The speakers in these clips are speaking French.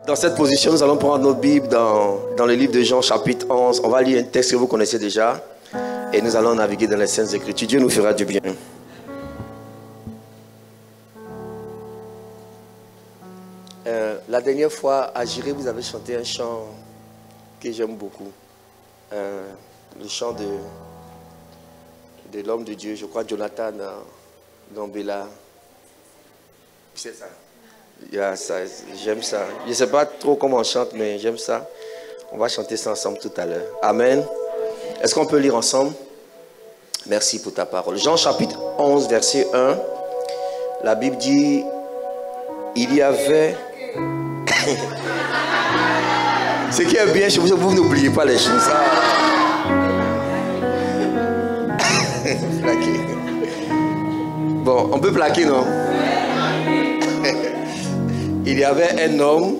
Dans cette position, nous allons prendre notre Bible dans le livre de Jean, chapitre 11. On va lire un texte que vous connaissez déjà. Et nous allons naviguer dans les Saintes Écritures. Dieu nous fera du bien. La dernière fois, à Jiré, vous avez chanté un chant que j'aime beaucoup. Le chant de l'homme de Dieu, je crois, Jonathan Gambela. C'est ça. J'aime ça. Je ne sais pas trop comment on chante, mais j'aime ça. On va chanter ça ensemble tout à l'heure. Amen. Est-ce qu'on peut lire ensemble? Merci pour ta parole. Jean chapitre 11, verset 1. La Bible dit, il y avait... Ce qui est bien chez vous, vous n'oubliez pas les choses. Plaquer. Bon, on peut plaquer, non? Il y avait un homme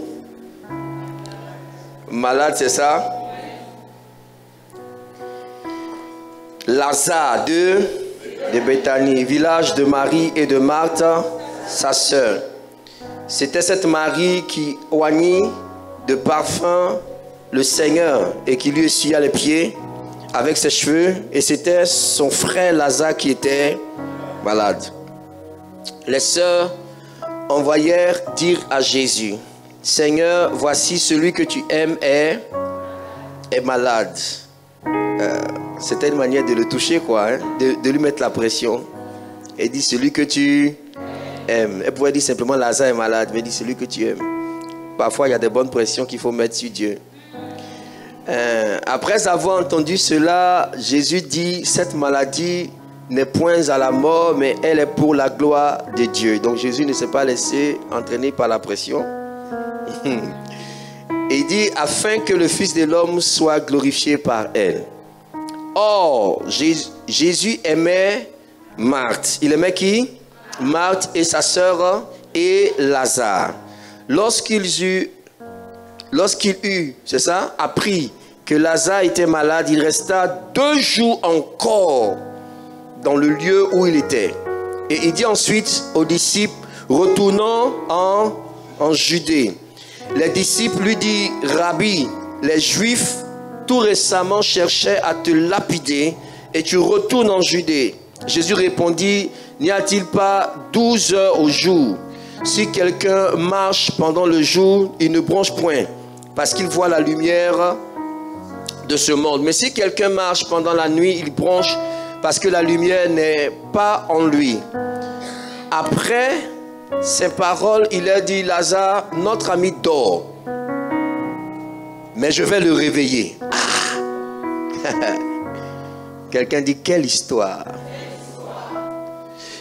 malade, c'est ça? Lazare de Béthanie, village de Marie et de Marthe, sa sœur. C'était cette Marie qui oignit de parfum le Seigneur et qui lui essuya les pieds avec ses cheveux. Et c'était son frère Lazare qui était malade. Les sœurs envoyèrent dire à Jésus, Seigneur, voici celui que tu aimes est malade. C'était une manière de le toucher, quoi, hein, de lui mettre la pression. Et dit, celui que tu aimes. Elle pouvait dire simplement, Lazare est malade, mais dit, celui que tu aimes. Parfois, il y a des bonnes pressions qu'il faut mettre sur Dieu. Après avoir entendu cela, Jésus dit, cette maladie n'est point à la mort, mais elle est pour la gloire de Dieu. Donc Jésus ne s'est pas laissé entraîner par la pression. Et il dit, afin que le Fils de l'homme soit glorifié par elle. Or, Jésus aimait Marthe. Il aimait qui? Marthe et sa sœur et Lazare. Lorsqu'il eut, c'est ça, appris que Lazare était malade, il resta 2 jours encore dans le lieu où il était. Et il dit ensuite aux disciples, retournant en Judée. Les disciples lui disent, Rabbi, les Juifs tout récemment cherchaient à te lapider et tu retournes en Judée. Jésus répondit, n'y a-t-il pas 12 heures au jour? Si quelqu'un marche pendant le jour, il ne bronche point, parce qu'il voit la lumière de ce monde. Mais si quelqu'un marche pendant la nuit, il bronche, parce que la lumière n'est pas en lui. Après ces paroles, il a dit, Lazare, notre ami dort, mais je vais le réveiller. Ah. Quelqu'un dit, quelle histoire.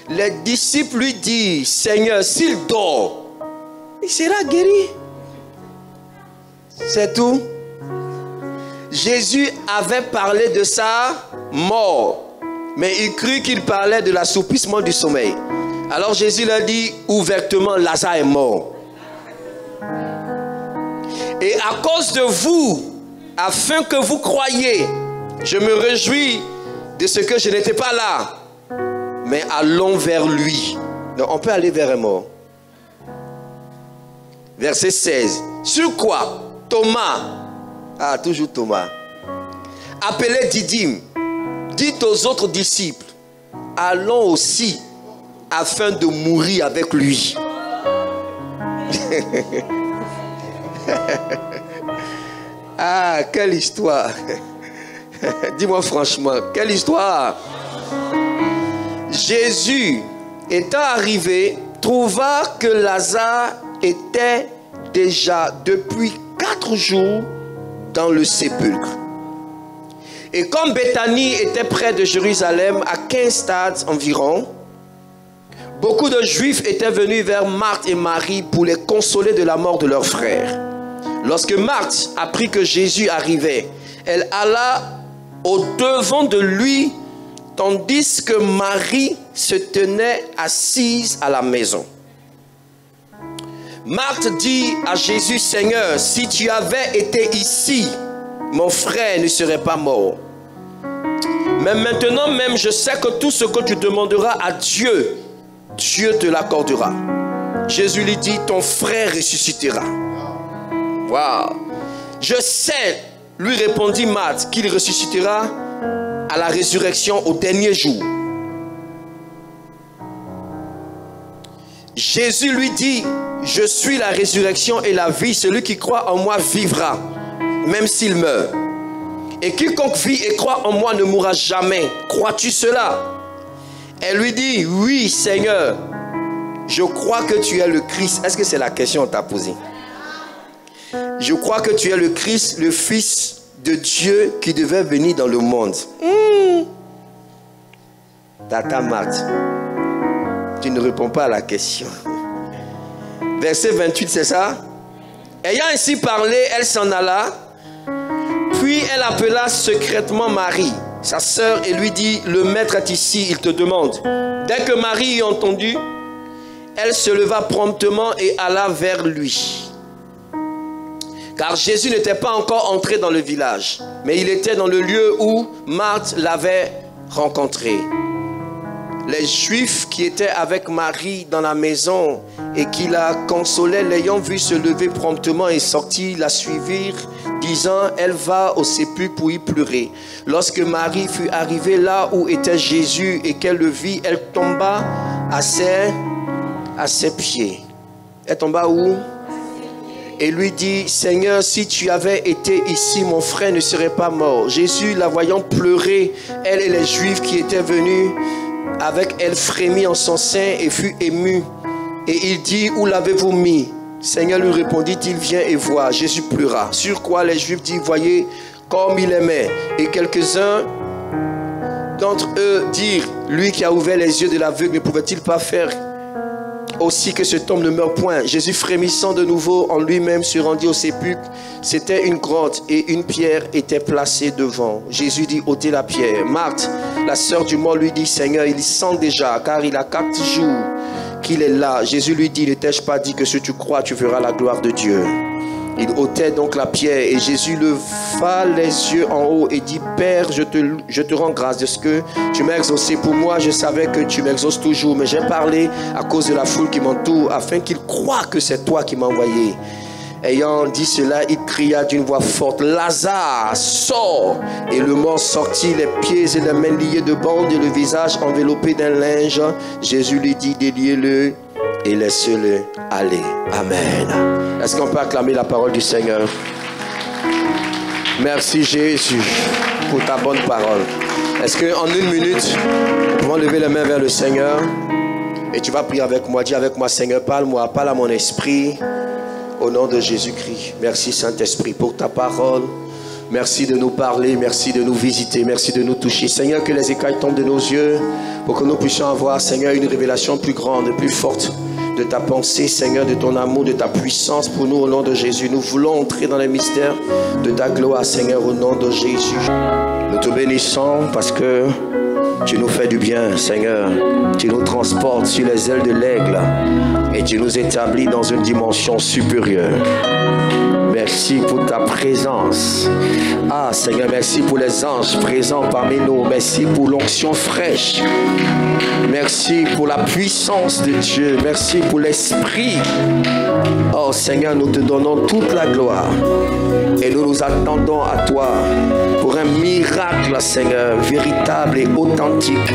Les disciples lui disent, Seigneur, s'il dort, il sera guéri. C'est tout. Jésus avait parlé de sa mort, mais il crut qu'il parlait de l'assoupissement du sommeil. Alors Jésus leur dit ouvertement, Lazare est mort. Et à cause de vous, afin que vous croyiez, je me réjouis de ce que je n'étais pas là. Mais allons vers lui. Donc on peut aller vers un mort. Verset 16. Sur quoi Thomas, toujours Thomas, appelé Didyme, dit aux autres disciples, allons aussi afin de mourir avec lui. Ah, quelle histoire. Dis-moi franchement, quelle histoire. Jésus, étant arrivé, trouva que Lazare était déjà depuis 4 jours dans le sépulcre. Et comme Béthanie était près de Jérusalem, à 15 stades environ, beaucoup de Juifs étaient venus vers Marthe et Marie pour les consoler de la mort de leur frère. Lorsque Marthe apprit que Jésus arrivait, elle alla au-devant de lui, tandis que Marie se tenait assise à la maison. Marthe dit à Jésus, Seigneur, si tu avais été ici, mon frère ne serait pas mort. Mais maintenant même, je sais que tout ce que tu demanderas à Dieu, Dieu te l'accordera. Jésus lui dit, ton frère ressuscitera. Waouh. Je sais, lui répondit Marthe, qu'il ressuscitera à la résurrection au dernier jour. Jésus lui dit, je suis la résurrection et la vie. Celui qui croit en moi vivra, même s'il meurt. Et quiconque vit et croit en moi ne mourra jamais. Crois-tu cela? Elle lui dit, oui Seigneur, je crois que tu es le Christ. Est-ce que c'est la question qu'on t'a posée? Je crois que tu es le Christ, le Fils de Dieu qui devait venir dans le monde. Tata Marthe, tu ne réponds pas à la question. Verset 28, c'est ça? Ayant ainsi parlé, elle s'en alla. Puis elle appela secrètement Marie, sa sœur, et lui dit, le maître est ici, il te demande. Dès que Marie eut entendu, elle se leva promptement et alla vers lui. Car Jésus n'était pas encore entré dans le village, mais il était dans le lieu où Marthe l'avait rencontré. Les Juifs qui étaient avec Marie dans la maison et qui la consolaient, l'ayant vue se lever promptement et sortir, la suivirent, disant, elle va au sépulcre pour y pleurer. Lorsque Marie fut arrivée là où était Jésus et qu'elle le vit, elle tomba à ses pieds. Elle tomba où? Et lui dit, Seigneur, si tu avais été ici, mon frère ne serait pas mort. Jésus, la voyant pleurer, elle et les Juifs qui étaient venus avec elle, frémit en son sein et fut ému. Et il dit, où l'avez-vous mis? Seigneur lui répondit-il, viens et vois. Jésus pleura. Sur quoi les Juifs disent, voyez comme il aimait. Et quelques-uns d'entre eux dirent, lui qui a ouvert les yeux de l'aveugle, ne pouvait-il pas faire aussi que cet homme ne meure point? Jésus, frémissant de nouveau en lui-même, se rendit au sépulcre. C'était une grotte et une pierre était placée devant. Jésus dit, ôtez la pierre. Marthe, la sœur du mort, lui dit, Seigneur, il sent déjà, car il a 4 jours qu'il est là. Jésus lui dit, ne t'ai-je pas dit que si tu crois, tu verras la gloire de Dieu? Il ôtait donc la pierre et Jésus leva les yeux en haut et dit, Père, je te rends grâce de ce que tu m'as exaucé. Pour moi, je savais que tu m'exauces toujours, mais j'ai parlé à cause de la foule qui m'entoure, afin qu'ils croient que c'est toi qui m'as envoyé. Ayant dit cela, il cria d'une voix forte, Lazare, sors! Et le mort sortit, les pieds et les mains liés de bandes et le visage enveloppé d'un linge. Jésus lui dit, déliez-le et laissez-le aller. Amen. Est-ce qu'on peut acclamer la parole du Seigneur? Merci Jésus pour ta bonne parole. Est-ce qu'en 1 minute, nous pouvons lever les mains vers le Seigneur? Et tu vas prier avec moi. Dis avec moi, Seigneur, parle-moi, parle à mon esprit. Au nom de Jésus-Christ. Merci Saint-Esprit pour ta parole. Merci de nous parler, merci de nous visiter, merci de nous toucher. Seigneur, que les écailles tombent de nos yeux pour que nous puissions avoir, Seigneur, une révélation plus grande, plus forte de ta pensée, Seigneur, de ton amour, de ta puissance pour nous au nom de Jésus. Nous voulons entrer dans les mystères de ta gloire, Seigneur, au nom de Jésus. Nous te bénissons parce que tu nous fais du bien, Seigneur. Tu nous transportes sur les ailes de l'aigle et tu nous établis dans une dimension supérieure. Merci pour ta présence. Ah, Seigneur, merci pour les anges présents parmi nous. Merci pour l'onction fraîche. Merci pour la puissance de Dieu. Merci pour l'Esprit. Oh, Seigneur, nous te donnons toute la gloire. Et nous nous attendons à toi pour un miracle, Seigneur, véritable et authentique.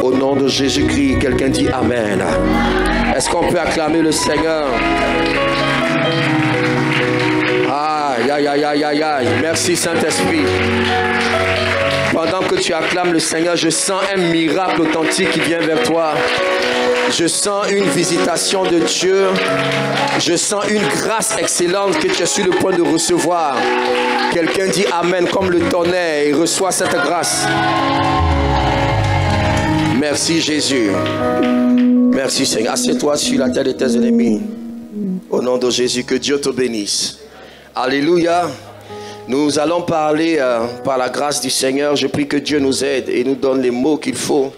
Au nom de Jésus-Christ, quelqu'un dit Amen. Est-ce qu'on peut acclamer le Seigneur? Aïe, aïe, aïe, aïe, aïe, aïe. Merci Saint-Esprit. Pendant que tu acclames le Seigneur, je sens un miracle authentique qui vient vers toi. Je sens une visitation de Dieu. Je sens une grâce excellente que tu es sur le point de recevoir. Quelqu'un dit Amen comme le tonnerre et reçoit cette grâce. Merci Jésus. Merci Seigneur. Assieds-toi sur la terre de tes ennemis. Au nom de Jésus, que Dieu te bénisse. Alléluia. Nous allons parler par la grâce du Seigneur. Je prie que Dieu nous aide et nous donne les mots qu'il faut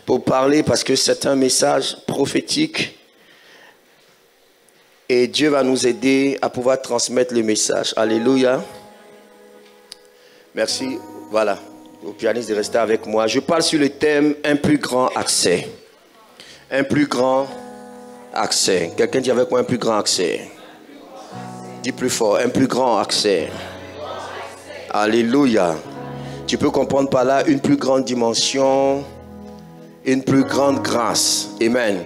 pour parler, parce que c'est un message prophétique. Et Dieu va nous aider à pouvoir transmettre le message. Alléluia. Merci. Voilà. Au pianiste de rester avec moi. Je parle sur le thème un plus grand accès. Un plus grand accès. Quelqu'un dit avec moi un plus grand accès. Dis plus fort, un plus grand accès. Alléluia. Tu peux comprendre par là une plus grande dimension, une plus grande grâce. Amen.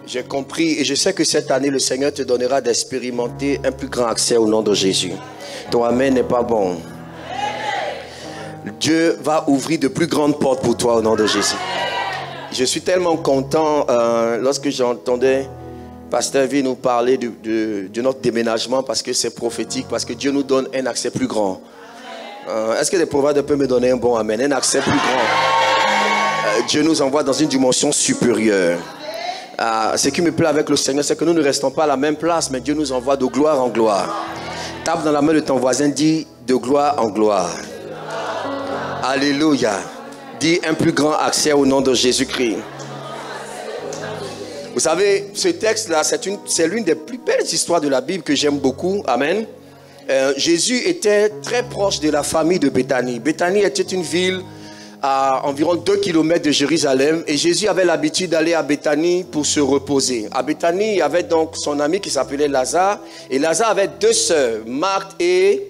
J'ai compris et je sais que cette année, le Seigneur te donnera d'expérimenter un plus grand accès au nom de Jésus. Ton amen n'est pas bon. Dieu va ouvrir de plus grandes portes pour toi au nom de Jésus. Je suis tellement content lorsque j'entendais Pasteur V nous parler de notre déménagement parce que c'est prophétique, parce que Dieu nous donne un accès plus grand. Est-ce que les prophètes peuvent me donner un bon amen? Un accès plus grand. Dieu nous envoie dans une dimension supérieure. Ce qui me plaît avec le Seigneur, c'est que nous ne restons pas à la même place, mais Dieu nous envoie de gloire en gloire. Tape dans la main de ton voisin, dis de gloire en gloire. Alléluia. Dis un plus grand accès au nom de Jésus-Christ. Vous savez, ce texte-là, c'est l'une des plus belles histoires de la Bible que j'aime beaucoup. Amen. Jésus était très proche de la famille de Béthanie. Béthanie était une ville à environ 2 km de Jérusalem. Et Jésus avait l'habitude d'aller à Béthanie pour se reposer. À Béthanie, il y avait donc son ami qui s'appelait Lazare. Et Lazare avait 2 sœurs, Marthe et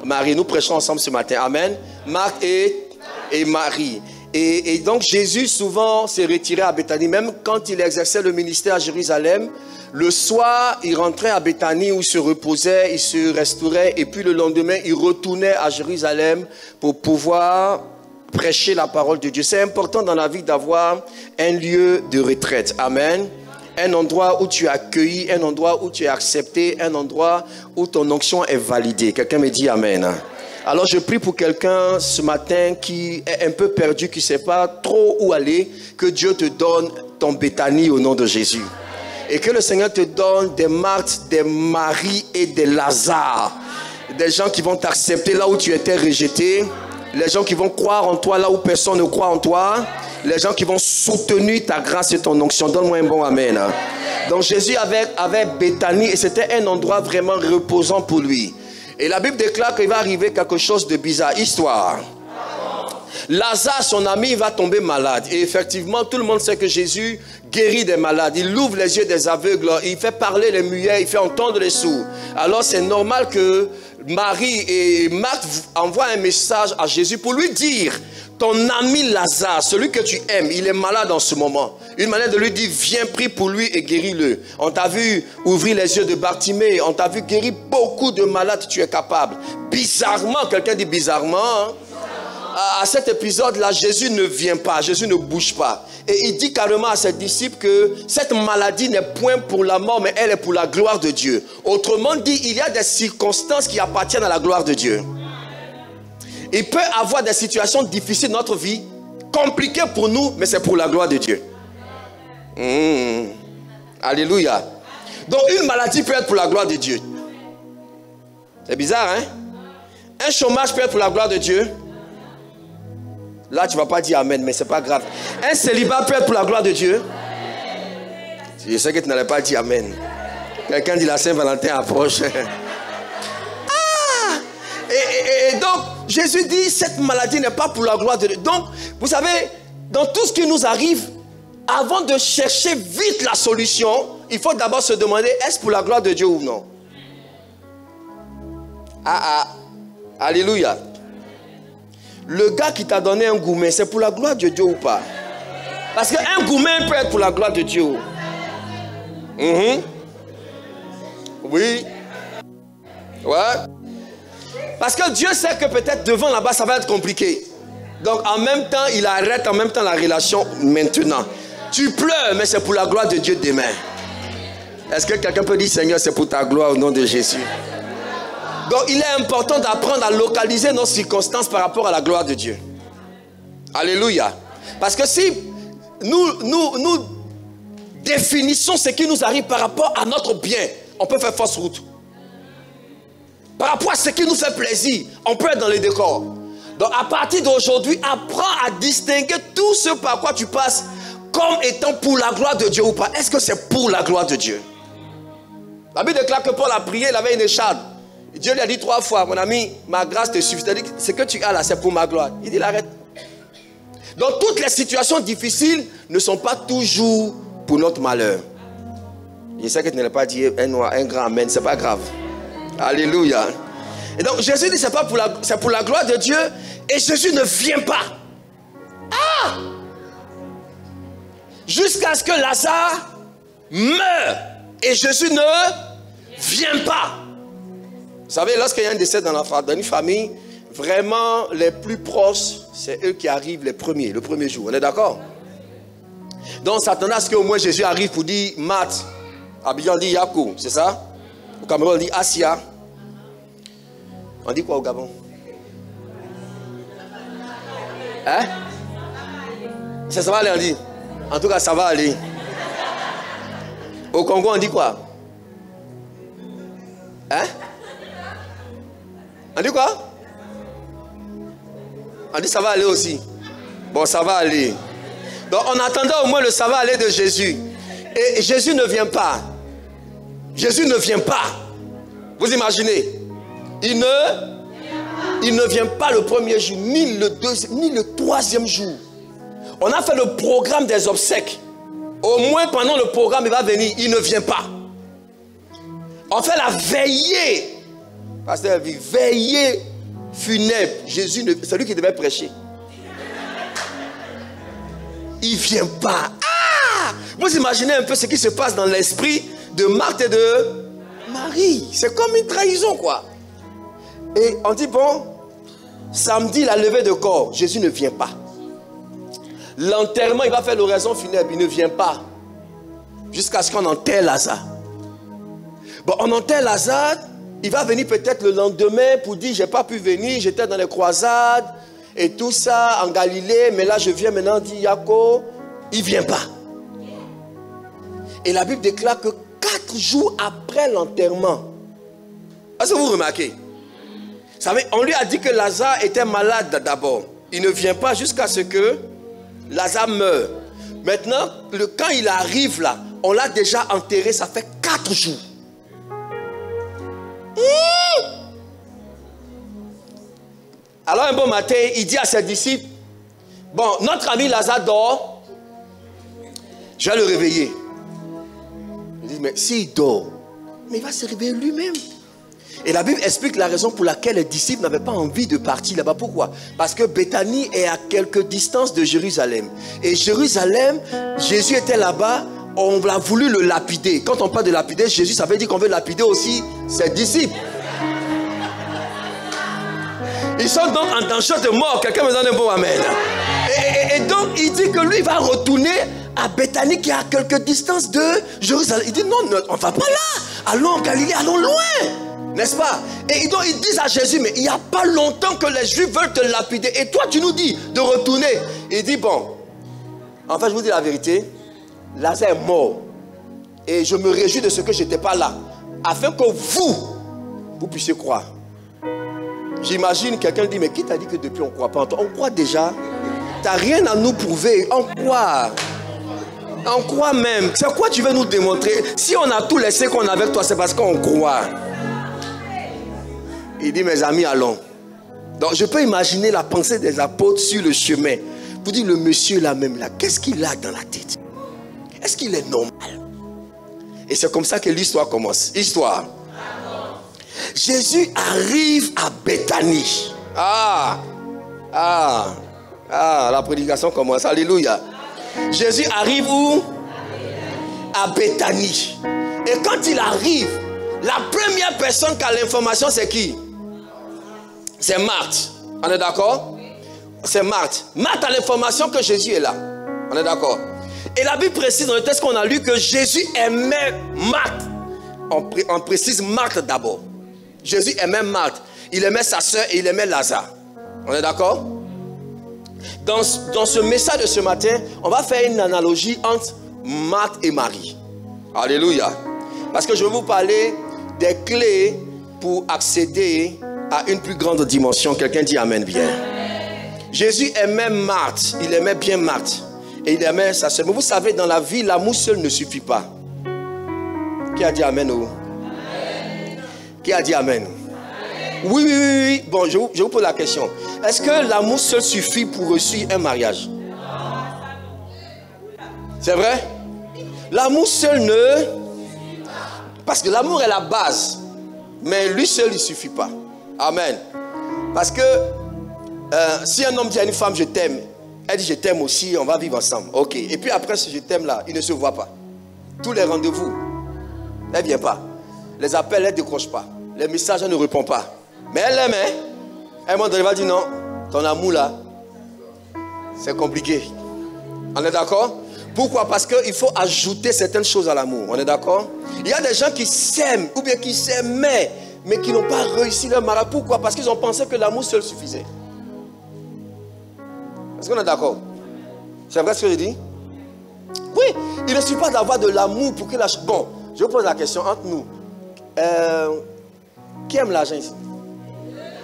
Marie. Nous prêchons ensemble ce matin. Amen. Marthe et Marie. Et donc Jésus souvent s'est retiré à Béthanie. Même quand il exerçait le ministère à Jérusalem, le soir, il rentrait à Béthanie où il se reposait, il se restaurait. Et puis le lendemain, il retournait à Jérusalem pour pouvoir prêcher la parole de Dieu. C'est important dans la vie d'avoir un lieu de retraite. Amen. Un endroit où tu es accueilli, un endroit où tu es accepté, un endroit où ton onction est validée. Quelqu'un me dit amen. Alors je prie pour quelqu'un ce matin qui est un peu perdu, qui ne sait pas trop où aller, que Dieu te donne ton Béthanie au nom de Jésus. Et que le Seigneur te donne des Marthe, des Marie et des Lazare. Des gens qui vont t'accepter là où tu étais rejeté. Les gens qui vont croire en toi là où personne ne croit en toi. Les gens qui vont soutenir ta grâce et ton onction. Donne-moi un bon amen. Donc Jésus avait Béthanie et c'était un endroit vraiment reposant pour lui. Et la Bible déclare qu'il va arriver quelque chose de bizarre. Histoire. Lazare, son ami, va tomber malade. Et effectivement, tout le monde sait que Jésus guérit des malades. Il ouvre les yeux des aveugles. Il fait parler les muets. Il fait entendre les sourds. Alors c'est normal que Marie et Marthe envoient un message à Jésus pour lui dire: ton ami Lazare, celui que tu aimes, il est malade en ce moment. Une manière de lui dire: viens, prie pour lui et guéris-le. On t'a vu ouvrir les yeux de Bartimée. On t'a vu guérir beaucoup de malades. Tu es capable. Bizarrement, quelqu'un dit bizarrement, hein? À cet épisode-là, Jésus ne vient pas, Jésus ne bouge pas. Et il dit carrément à ses disciples que cette maladie n'est point pour la mort, mais elle est pour la gloire de Dieu. Autrement dit, il y a des circonstances qui appartiennent à la gloire de Dieu. Il peut y avoir des situations difficiles dans notre vie, compliquées pour nous, mais c'est pour la gloire de Dieu. Alléluia. Donc une maladie peut être pour la gloire de Dieu. C'est bizarre, hein? Un chômage peut être pour la gloire de Dieu. Là, tu ne vas pas dire amen, mais ce n'est pas grave. Un célibat peut être pour la gloire de Dieu. Je sais que tu n'allais pas dire amen. Quelqu'un dit la Saint-Valentin approche. Et donc, Jésus dit, cette maladie n'est pas pour la gloire de Dieu. Donc, vous savez, dans tout ce qui nous arrive, avant de chercher vite la solution, il faut d'abord se demander, est-ce pour la gloire de Dieu ou non? Alléluia. Le gars qui t'a donné un gourmet, c'est pour la gloire de Dieu ou pas? Parce qu'un gourmet peut être pour la gloire de Dieu. Oui. Ouais. Parce que Dieu sait que peut-être devant là-bas, ça va être compliqué. Donc en même temps, il arrête en même temps la relation maintenant. Tu pleures, mais c'est pour la gloire de Dieu demain. Est-ce que quelqu'un peut dire, Seigneur, c'est pour ta gloire au nom de Jésus? Donc il est important d'apprendre à localiser nos circonstances par rapport à la gloire de Dieu. Alléluia. Parce que si nous définissons ce qui nous arrive par rapport à notre bien, on peut faire fausse route. Par rapport à ce qui nous fait plaisir, on peut être dans les décors. Donc à partir d'aujourd'hui, apprends à distinguer tout ce par quoi tu passes comme étant pour la gloire de Dieu ou pas. Est-ce que c'est pour la gloire de Dieu? La Bible déclare que Paul a prié, il avait une écharpe. Dieu lui a dit 3 fois, mon ami, ma grâce te suffit. C'est-à-dire que ce que tu as là, c'est pour ma gloire. Il dit, arrête. Donc toutes les situations difficiles ne sont pas toujours pour notre malheur. Je sais que tu n'allais pas dire un grand amen, c'est pas grave. Alléluia. Et donc Jésus dit c'est pas c'est pour la gloire de Dieu. Et Jésus ne vient pas. Ah! Jusqu'à ce que Lazare meure. Et Jésus ne vient pas. Vous savez, lorsqu'il y a un décès dans une famille, vraiment les plus proches, c'est eux qui arrivent le premier jour. On est d'accord? Donc on s'attendait à ce qu'au moins Jésus arrive pour dire Mat. À Abidjan on dit Yako, c'est ça? Au Cameroun on dit Asia. On dit quoi au Gabon? Hein? Ça va aller, on dit. En tout cas, ça va aller. Au Congo, on dit quoi? Hein? On dit quoi? On dit ça va aller aussi. Bon, ça va aller. Donc, on attendait au moins le ça va aller de Jésus. Et Jésus ne vient pas. Jésus ne vient pas. Vous imaginez? Il ne vient pas le premier jour, ni le deuxième, ni le troisième jour. On a fait le programme des obsèques. Au moins pendant le programme, il va venir. Il ne vient pas. On fait la veillée. Pasteur, veillée funèbre. Jésus, c'est lui qui devait prêcher. Il ne vient pas. Ah! Vous imaginez un peu ce qui se passe dans l'esprit de Marthe et de Marie. C'est comme une trahison, quoi. Et on dit, bon, samedi, la levée de corps, Jésus ne vient pas. L'enterrement, il va faire l'oraison funèbre, il ne vient pas. Jusqu'à ce qu'on enterre Lazare. Bon, on enterre Lazare, il va venir peut-être le lendemain pour dire, j'ai pas pu venir, j'étais dans les croisades et tout ça en Galilée, mais là je viens maintenant, dit Yako, il ne vient pas. Et la Bible déclare que 4 jours après l'enterrement, est-ce que vous remarquez? Vous savez, on lui a dit que Lazare était malade d'abord. Il ne vient pas jusqu'à ce que Lazare meurt. Maintenant, quand il arrive là, on l'a déjà enterré, ça fait 4 jours. Alors un bon matin, il dit à ses disciples, bon, notre ami Lazare dort, je vais le réveiller. Il dit, mais s'il dort, mais il va se réveiller lui-même. Et la Bible explique la raison pour laquelle les disciples n'avaient pas envie de partir là-bas. Pourquoi? Parce que Béthanie est à quelques distances de Jérusalem. Et Jérusalem, Jésus était là-bas, on a voulu le lapider. Quand on parle de lapider, Jésus, ça veut dire qu'on veut lapider aussi ses disciples. Ils sont donc en danger de mort. Quelqu'un me donne un bon amen. Et donc, il dit que lui, il va retourner à Béthanie qui est à quelques distances de Jérusalem. Il dit non, on ne va pas là. Allons en Galilée, allons loin. N'est-ce pas? Et donc ils disent à Jésus, mais il n'y a pas longtemps que les Juifs veulent te lapider. Et toi, tu nous dis de retourner. Il dit, bon, en fait, je vous dis la vérité. Lazare est mort. Et je me réjouis de ce que je n'étais pas là. Afin que vous puissiez croire. J'imagine quelqu'un dit, mais qui t'a dit que depuis on ne croit pas en toi? On croit déjà. Tu n'as rien à nous prouver. On croit. On croit même. C'est quoi tu veux nous démontrer? Si on a tout laissé qu'on a avec toi, c'est parce qu'on croit. Il dit, mes amis, allons. Donc, je peux imaginer la pensée des apôtres sur le chemin. Vous dites, le monsieur là même là, qu'est-ce qu'il a dans la tête? Est-ce qu'il est normal? Et c'est comme ça que l'histoire commence. Histoire. Jésus arrive à Béthanie. La prédication commence. Alléluia. Jésus arrive où? À Béthanie. Et quand il arrive, la première personne qui a l'information, c'est qui? C'est Marthe. On est d'accord? C'est Marthe. Marthe a l'information que Jésus est là. On est d'accord? Et la Bible précise dans le texte qu'on a lu que Jésus aimait Marthe. On précise Marthe d'abord. Jésus aimait Marthe. Il aimait sa soeur et il aimait Lazare. On est d'accord? Dans ce message de ce matin, on va faire une analogie entre Marthe et Marie. Alléluia. Parce que je vais vous parler des clés pour accéder à une plus grande dimension. Quelqu'un dit amen bien. Jésus aimait Marthe. Il aimait bien Marthe. Et il aimait sa soeur. Mais vous savez, dans la vie, l'amour seul ne suffit pas. Qui a dit amen? Qui a dit amen? Oui. Bon, je vous pose la question. Est-ce que l'amour seul suffit pour réussir un mariage? C'est vrai? L'amour seul ne... Parce que l'amour est la base. Mais lui seul, il ne suffit pas. Amen. Parce que si un homme dit à une femme, je t'aime, elle dit, je t'aime aussi, on va vivre ensemble. Ok. Et puis après, ce je t'aime là, il ne se voit pas. Tous les rendez-vous, elle ne vient pas. Les appels, elle ne décroche pas. Les messages, elle ne répond pas. Mais elle aime, hein. À un moment donné, elle va dire, non, ton amour là, c'est compliqué. On est d'accord? Pourquoi? Parce qu'il faut ajouter certaines choses à l'amour. On est d'accord? Il y a des gens qui s'aiment, ou bien qui s'aimaient, mais qui n'ont pas réussi leur mariage. Pourquoi? Parce qu'ils ont pensé que l'amour seul suffisait. Est-ce qu'on est d'accord? C'est vrai ce que je dis? Oui, il ne suffit pas d'avoir de l'amour pour que la... Bon, je vous pose la question entre nous. Qui aime l'argent ici?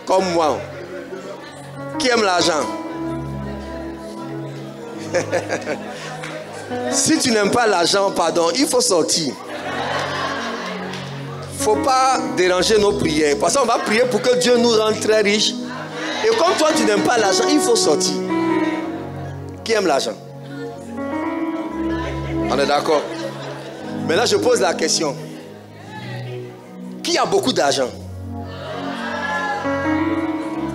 Comme moi. Qui aime l'argent? Si tu n'aimes pas l'argent, pardon, il faut sortir. Il ne faut pas déranger nos prières. Parce qu'on va prier pour que Dieu nous rende très riches. Et comme toi, tu n'aimes pas l'argent, il faut sortir. Qui aime l'argent? On est d'accord? Maintenant, je pose la question. Qui a beaucoup d'argent?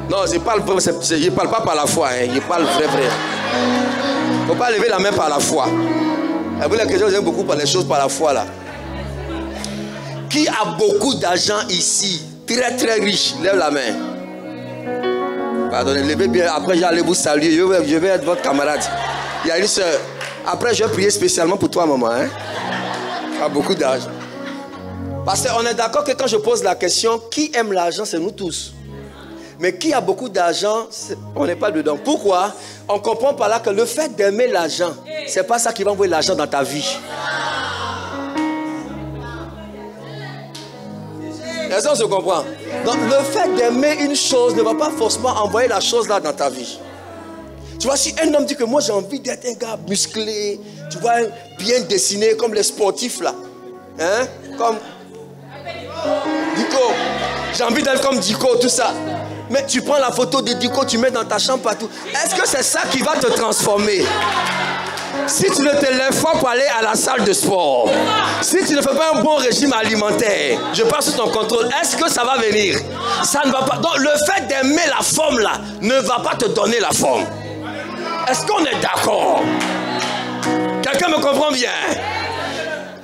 Non, je ne parle pas par la foi. Hein. Je parle vrai. Il ne faut pas lever la main par la foi. Et vous, les chrétiens, vous aimez beaucoup par les choses par la foi là. Qui a beaucoup d'argent ici? Très très riche. Lève la main. Pardonnez, levez bien. Après, j'allais vous saluer. Je vais être votre camarade. Il y a une soeur. Après, je vais prier spécialement pour toi, maman. Hein? Qui a beaucoup d'argent. Parce qu'on est d'accord que quand je pose la question, qui aime l'argent, c'est nous tous. Mais qui a beaucoup d'argent, on n'est pas dedans. Pourquoi? On comprend par là que le fait d'aimer l'argent, c'est pas ça qui va envoyer l'argent dans ta vie. Est-ce qu'on se comprend? Donc le fait d'aimer une chose ne va pas forcément envoyer la chose là dans ta vie. Tu vois, si un homme dit que moi j'ai envie d'être un gars musclé, tu vois, bien dessiné comme les sportifs là. Hein? Comme Dico. J'ai envie d'être comme Dico, tout ça. Mais tu prends la photo de Dico, tu mets dans ta chambre partout. Est-ce que c'est ça qui va te transformer? Si tu ne te lèves pas pour aller à la salle de sport, si tu ne fais pas un bon régime alimentaire, je passe sous ton contrôle, est-ce que ça va venir? Ça ne va pas. Donc le fait d'aimer la forme là ne va pas te donner la forme. Est-ce qu'on est d'accord? Quelqu'un me comprend bien?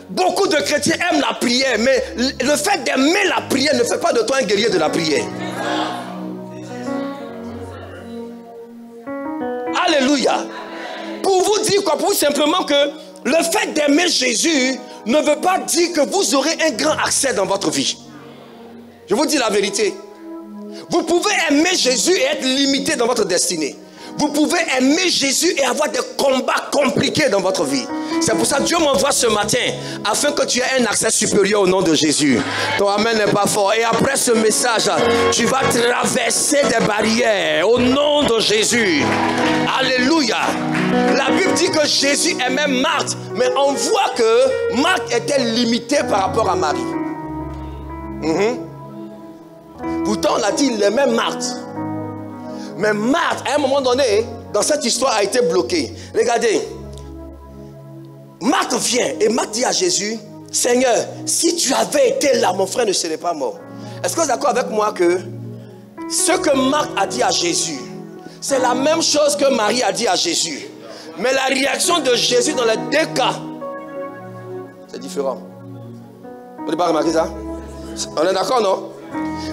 Beaucoup de chrétiens aiment la prière, mais le fait d'aimer la prière ne fait pas de toi un guerrier de la prière. Alléluia. Pour vous dire quoi? Pour vous simplement que le fait d'aimer Jésus ne veut pas dire que vous aurez un grand accès dans votre vie. Je vous dis la vérité. Vous pouvez aimer Jésus et être limité dans votre destinée. Vous pouvez aimer Jésus et avoir des combats compliqués dans votre vie. C'est pour ça que Dieu m'envoie ce matin afin que tu aies un accès supérieur au nom de Jésus. Ton amen n'est pas fort. Et après ce message, tu vas traverser des barrières au nom de Jésus. Alléluia. La Bible dit que Jésus aimait Marthe, mais on voit que Marthe était limitée par rapport à Marie. Pourtant, on a dit qu'il aimait Marthe. Mais Marthe, à un moment donné, dans cette histoire, a été bloquée. Regardez. Marthe vient et Marthe dit à Jésus, Seigneur, si tu avais été là, mon frère ne serait pas mort. Est-ce que vous êtes d'accord avec moi que ce que Marthe a dit à Jésus, c'est la même chose que Marie a dit à Jésus. Mais la réaction de Jésus dans les deux cas, c'est différent. Vous n'avez pas remarqué ça? On est d'accord, non?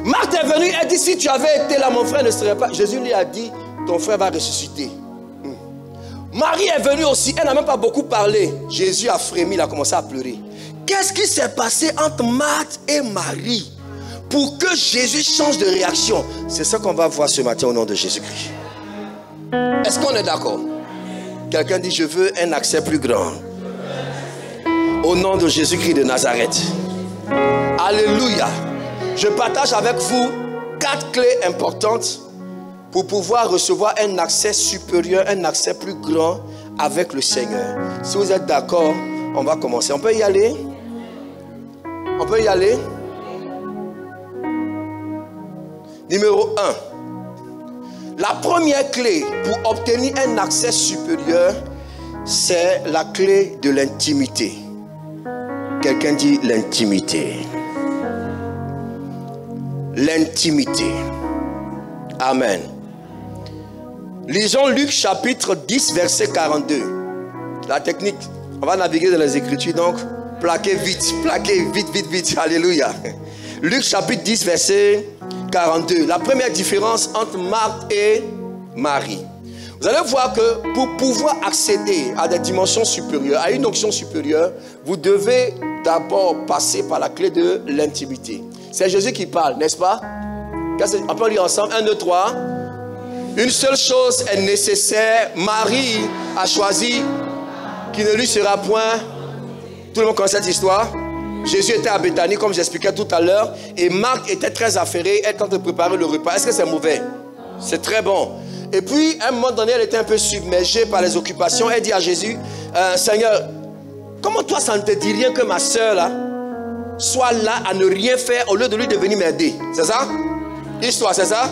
Marthe est venue, elle dit, si tu avais été là, mon frère ne serait pas. Jésus lui a dit, ton frère va ressusciter. Marie est venue aussi, elle n'a même pas beaucoup parlé. Jésus a frémi, il a commencé à pleurer. Qu'est-ce qui s'est passé entre Marthe et Marie pour que Jésus change de réaction? C'est ça qu'on va voir ce matin au nom de Jésus-Christ. Est-ce qu'on est d'accord? Quelqu'un dit, je veux un accès plus grand. Au nom de Jésus-Christ de Nazareth. Alléluia. Je partage avec vous 4 clés importantes pour pouvoir recevoir un accès supérieur, un accès plus grand avec le Seigneur. Si vous êtes d'accord, on va commencer. On peut y aller? On peut y aller? Numéro 1. La première clé pour obtenir un accès supérieur, c'est la clé de l'intimité. Quelqu'un dit l'intimité. l'intimité. Amen. Lisons Luc chapitre 10, verset 42. La technique, on va naviguer dans les Écritures, donc plaquez vite, vite. Alléluia. Luc chapitre 10, verset 42. La première différence entre Marthe et Marie. Vous allez voir que pour pouvoir accéder à des dimensions supérieures, à une onction supérieure, vous devez d'abord passer par la clé de l'intimité. C'est Jésus qui parle, n'est-ce pas? On peut lire ensemble. 1, 2, 3. Une seule chose est nécessaire. Marie a choisi qui ne lui sera point. Tout le monde connaît cette histoire. Jésus était à Béthanie, comme j'expliquais tout à l'heure. Et Marthe était très affairée. Elle tente de préparer le repas. Est-ce que c'est mauvais? C'est très bon. Et puis, à un moment donné, elle était un peu submergée par les occupations. Elle dit à Jésus, Seigneur, comment toi, ça ne te dit rien que ma soeur, là, soit là à ne rien faire au lieu de lui de venir m'aider? C'est ça? Histoire, c'est ça?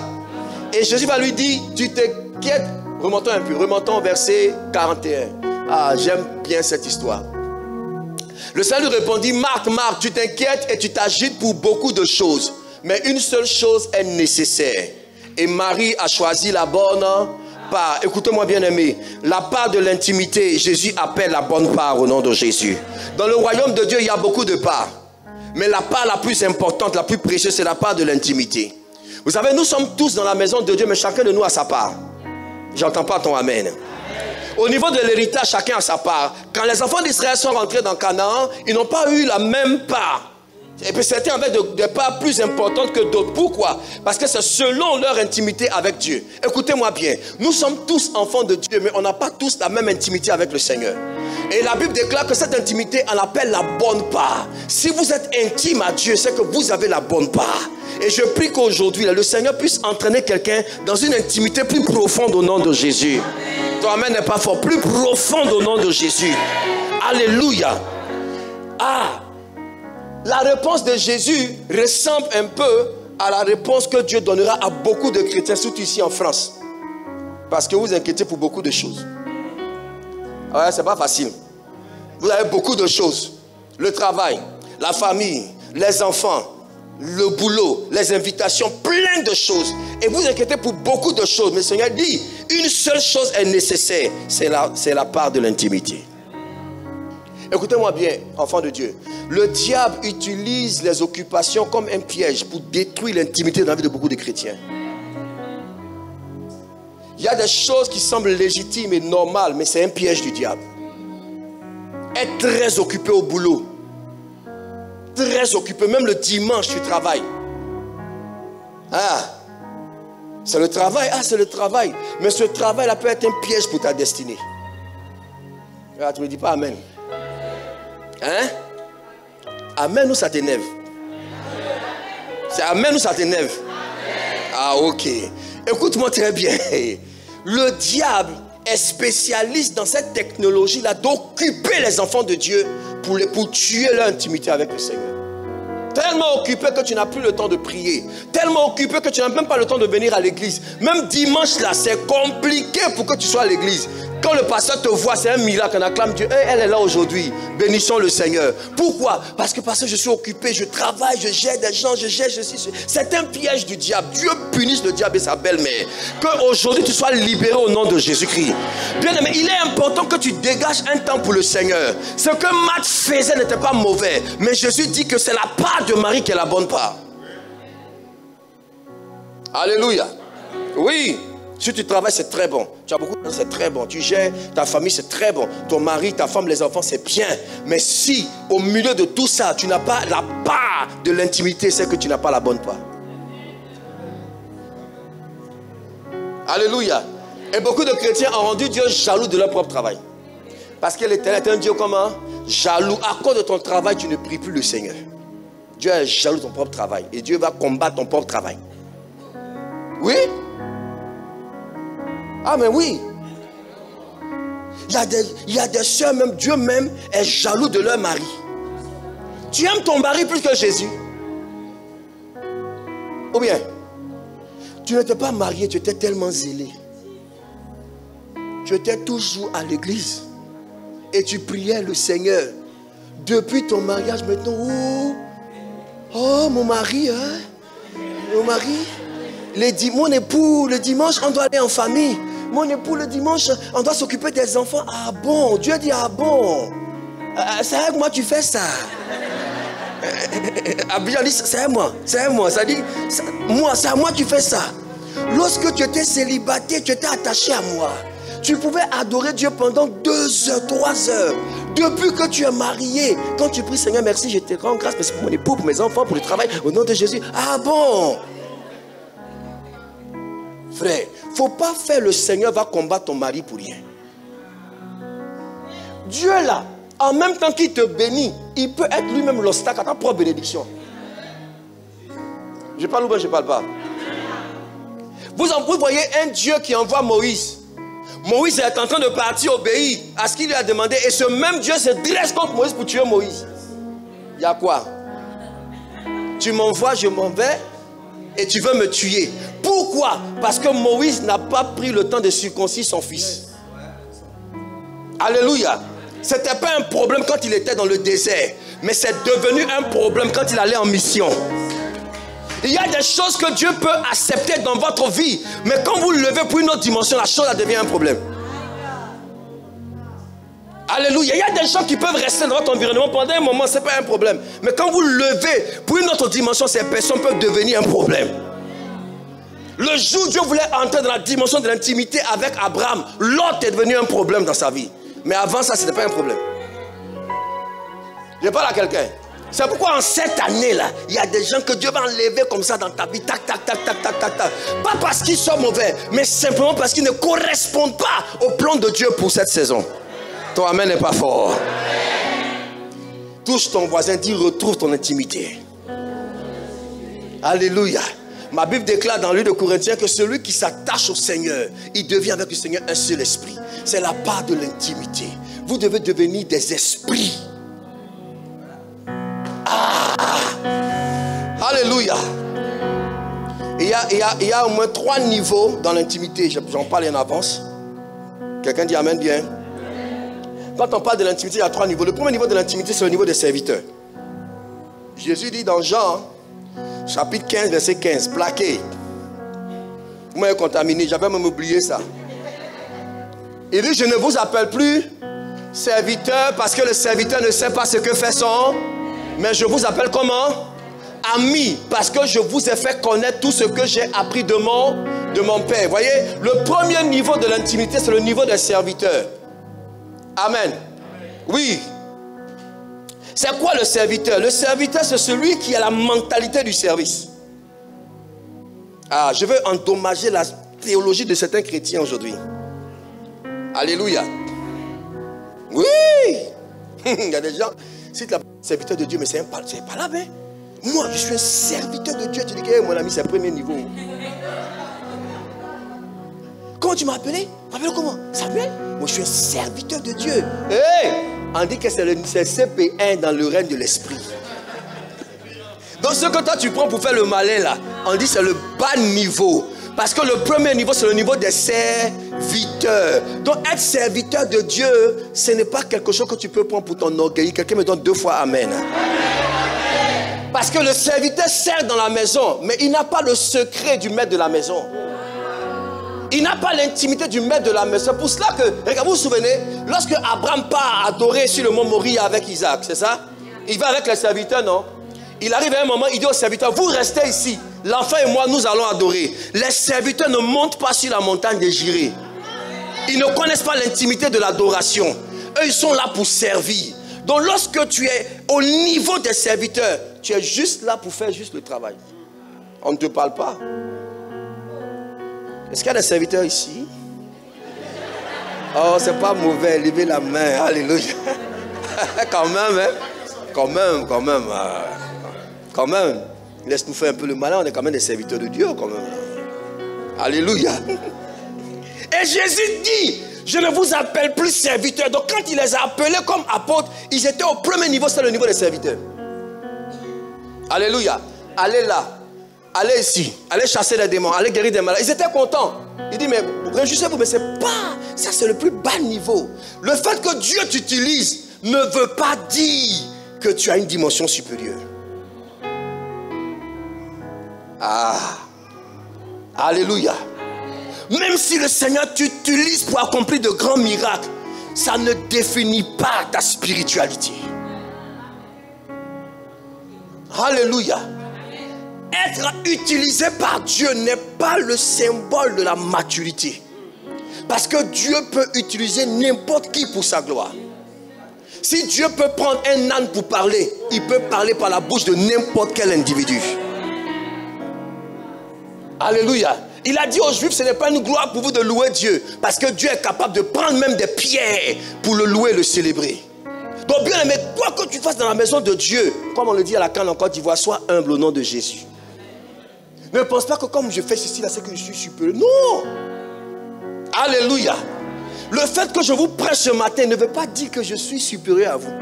Et Jésus va lui dire, tu t'inquiètes. Remontons un peu, remontons au verset 41. Ah, j'aime bien cette histoire. Le Seigneur lui répondit, Marthe, Marthe, tu t'inquiètes et tu t'agites pour beaucoup de choses. Mais une seule chose est nécessaire. Et Marie a choisi la bonne part. Écoutez-moi bien aimé. La part de l'intimité, Jésus appelle la bonne part au nom de Jésus. Dans le royaume de Dieu, il y a beaucoup de parts. Mais la part la plus importante, la plus précieuse, c'est la part de l'intimité. Vous savez, nous sommes tous dans la maison de Dieu, mais chacun de nous a sa part. J'entends pas ton amen. Au niveau de l'héritage, chacun a sa part. Quand les enfants d'Israël sont rentrés dans Canaan, ils n'ont pas eu la même part. Et puis certains avaient des parts plus importantes que d'autres. Pourquoi? Parce que c'est selon leur intimité avec Dieu. Écoutez-moi bien. Nous sommes tous enfants de Dieu, mais on n'a pas tous la même intimité avec le Seigneur. Et la Bible déclare que cette intimité, on l'appelle la bonne part. Si vous êtes intime à Dieu, c'est que vous avez la bonne part. Et je prie qu'aujourd'hui, le Seigneur puisse entraîner quelqu'un dans une intimité plus profonde au nom de Jésus. Ton amen n'est pas fort. Plus profonde au nom de Jésus. Alléluia. Ah! La réponse de Jésus ressemble un peu à la réponse que Dieu donnera à beaucoup de chrétiens, surtout ici en France. Parce que vous inquiétez pour beaucoup de choses. Ouais, c'est pas facile. Vous avez beaucoup de choses. Le travail, la famille, les enfants, le boulot, les invitations, plein de choses. Et vous inquiétez pour beaucoup de choses. Mais le Seigneur dit, une seule chose est nécessaire. C'est la part de l'intimité. Écoutez-moi bien, enfants de Dieu. Le diable utilise les occupations comme un piège pour détruire l'intimité dans la vie de beaucoup de chrétiens. Il y a des choses qui semblent légitimes et normales, mais c'est un piège du diable. Être très occupé au boulot. Très occupé, même le dimanche tu travailles. Ah, c'est le travail, c'est le travail. Mais ce travail-là peut être un piège pour ta destinée. Ah, tu ne me dis pas amen. Hein? Amen ou ça t'énerve? C'est amen ou ça t'énerve? Ah, ok. Écoute-moi très bien. Le diable est spécialiste dans cette technologie-là d'occuper les enfants de Dieu pour tuer leur intimité avec le Seigneur. Tellement occupé que tu n'as plus le temps de prier. Tellement occupé que tu n'as même pas le temps de venir à l'église. Même dimanche là, c'est compliqué pour que tu sois à l'église. Quand le pasteur te voit, c'est un miracle. On acclame Dieu. Elle est là aujourd'hui. Bénissons le Seigneur. Pourquoi? Parce que je suis occupé, je travaille, je gère des gens, je gère ceci. C'est un piège du diable. Dieu punisse le diable et sa belle-mère. Qu'aujourd'hui tu sois libéré au nom de Jésus-Christ. Bien aimé, il est important que tu dégages un temps pour le Seigneur. Ce que Marthe faisait n'était pas mauvais. Mais Jésus dit que c'est la part de Marie qui est la bonne part. Alléluia. Oui. Si tu travailles, c'est très bon. Tu as beaucoup de temps, c'est très bon. Tu gères ta famille, c'est très bon. Ton mari, ta femme, les enfants, c'est bien. Mais si, au milieu de tout ça, tu n'as pas la part de l'intimité, c'est que tu n'as pas la bonne part. Alléluia. Et beaucoup de chrétiens ont rendu Dieu jaloux de leur propre travail. Parce que l'Éternel est un Dieu comment? Jaloux. À cause de ton travail, tu ne pries plus le Seigneur. Dieu est jaloux de ton propre travail. Et Dieu va combattre ton propre travail. Oui? Ah mais oui. Il y a des soeurs même, Dieu même est jaloux de leur mari. Tu aimes ton mari plus que Jésus? Ou bien, tu n'étais pas marié, tu étais tellement zélé. Tu étais toujours à l'église. Et tu priais le Seigneur. Depuis ton mariage maintenant, oh mon mari, hein? Mon mari, mon époux, le dimanche, on doit aller en famille. Mon époux, le dimanche, on doit s'occuper des enfants. Ah bon? Dieu dit, ah bon? C'est avec moi tu fais ça. Abidjan dit, c'est moi. Ça dit, moi, c'est à moi tu fais ça. Lorsque tu étais célibataire, tu étais attaché à moi. Tu pouvais adorer Dieu pendant 2 heures, 3 heures. Depuis que tu es marié, quand tu pries, Seigneur, merci, je te rends grâce pour mon époux, pour mes enfants, pour le travail, au nom de Jésus. Ah bon? Frère, il ne faut pas faire le Seigneur va combattre ton mari pour rien. Dieu là, en même temps qu'il te bénit, il peut être lui-même l'obstacle à ta propre bénédiction. Je parle ou bien je ne parle pas? Vous voyez un Dieu qui envoie Moïse. Moïse est en train de partir obéir à ce qu'il lui a demandé. Et ce même Dieu se dresse contre Moïse pour tuer Moïse. Il y a quoi? Tu m'envoies, je m'en vais et tu veux me tuer. Pourquoi? Parce que Moïse n'a pas pris le temps de circoncire son fils. Alléluia. Ce n'était pas un problème quand il était dans le désert. Mais c'est devenu un problème quand il allait en mission. Il y a des choses que Dieu peut accepter dans votre vie. Mais quand vous le levez pour une autre dimension, la chose devient un problème. Alléluia. Il y a des gens qui peuvent rester dans votre environnement pendant un moment, ce n'est pas un problème. Mais quand vous le levez pour une autre dimension, ces personnes peuvent devenir un problème. Le jour où Dieu voulait entrer dans la dimension de l'intimité avec Abraham, Lot est devenu un problème dans sa vie. Mais avant ça, ce n'était pas un problème. Je parle à quelqu'un. C'est pourquoi en cette année-là, il y a des gens que Dieu va enlever comme ça dans ta vie. Tac, tac, tac, tac, tac, tac, tac. Pas parce qu'ils sont mauvais, mais simplement parce qu'ils ne correspondent pas au plan de Dieu pour cette saison. Ton amen n'est pas fort. Touche ton voisin, dis retrouve ton intimité. Alléluia. Ma Bible déclare dans le livre de Corinthiens que celui qui s'attache au Seigneur, il devient avec le Seigneur un seul esprit. C'est la part de l'intimité. Vous devez devenir des esprits. Alléluia. Il y a au moins 3 niveaux dans l'intimité. J'en parle en avance. Quelqu'un dit amen bien. Quand on parle de l'intimité, il y a 3 niveaux. Le premier niveau de l'intimité, c'est le niveau des serviteurs. Jésus dit dans Jean, chapitre 15, verset 15, plaqué. Vous m'avez contaminé, j'avais même oublié ça. Il dit, je ne vous appelle plus serviteur parce que le serviteur ne sait pas ce que fait son... Mais je vous appelle comment? Ami, parce que je vous ai fait connaître tout ce que j'ai appris de mon Père. Vous voyez, le premier niveau de l'intimité, c'est le niveau des serviteurs. Amen. Oui. C'est quoi le serviteur? Le serviteur, c'est celui qui a la mentalité du service. Ah, je veux endommager la théologie de certains chrétiens aujourd'hui. Alléluia. Oui. Il y a des gens, si tu es serviteur de Dieu, mais c'est pas là, hein? Moi, je suis un serviteur de Dieu. Tu dis que mon ami, c'est le premier niveau. Comment tu m'as appelé? Tu m'appelles comment? Samuel? Moi, je suis un serviteur de Dieu. Hey! On dit que c'est le CP1 dans le règne de l'esprit. Donc, ce que toi tu prends pour faire le malin là, on dit c'est le bas niveau. Parce que le premier niveau, c'est le niveau des serviteurs. Donc, être serviteur de Dieu, ce n'est pas quelque chose que tu peux prendre pour ton orgueil. Quelqu'un me donne 2 fois amen. Parce que le serviteur sert dans la maison, mais il n'a pas le secret du maître de la maison. Il n'a pas l'intimité du maître de la maison. C'est pour cela que, regardez, vous vous souvenez, lorsque Abraham part adorer sur le mont Moria avec Isaac, c'est ça? Il va avec les serviteurs, non? Il arrive à un moment, il dit aux serviteurs, vous restez ici. L'enfant et moi, nous allons adorer. Les serviteurs ne montent pas sur la montagne de Jiré. Ils ne connaissent pas l'intimité de l'adoration. Eux, ils sont là pour servir. Donc, lorsque tu es au niveau des serviteurs, tu es juste là pour faire juste le travail. On ne te parle pas. Est-ce qu'il y a des serviteurs ici? Oh, c'est pas mauvais. Levez la main. Alléluia. Quand même, hein? Quand même. Laisse-nous faire un peu le malin. On est quand même des serviteurs de Dieu, quand même. Alléluia. Et Jésus dit, je ne vous appelle plus serviteurs. Donc quand il les a appelés comme apôtres, ils étaient au premier niveau, c'est le niveau des serviteurs. Alléluia. Allez là. Allez ici. Allez chasser les démons. Allez guérir des malades. Ils étaient contents. Il dit, mais réjouissez-vous, mais c'est pas... Ça, c'est le plus bas niveau. Le fait que Dieu t'utilise ne veut pas dire que tu as une dimension supérieure. Ah. Alléluia. Même si le Seigneur t'utilise pour accomplir de grands miracles, ça ne définit pas ta spiritualité. Alléluia. Être utilisé par Dieu n'est pas le symbole de la maturité. Parce que Dieu peut utiliser n'importe qui pour sa gloire. Si Dieu peut prendre un âne pour parler, il peut parler par la bouche de n'importe quel individu. Alléluia. Il a dit aux Juifs, ce n'est pas une gloire pour vous de louer Dieu. Parce que Dieu est capable de prendre même des pierres pour le louer et le célébrer. Donc bien aimé, quoi que tu fasses dans la maison de Dieu, comme on le dit à la Cannes en Côte d'Ivoire, sois humble au nom de Jésus. Ne pense pas que comme je fais ceci là, c'est que je suis supérieur. Non. Alléluia. Le fait que je vous prêche ce matin ne veut pas dire que je suis supérieur à vous.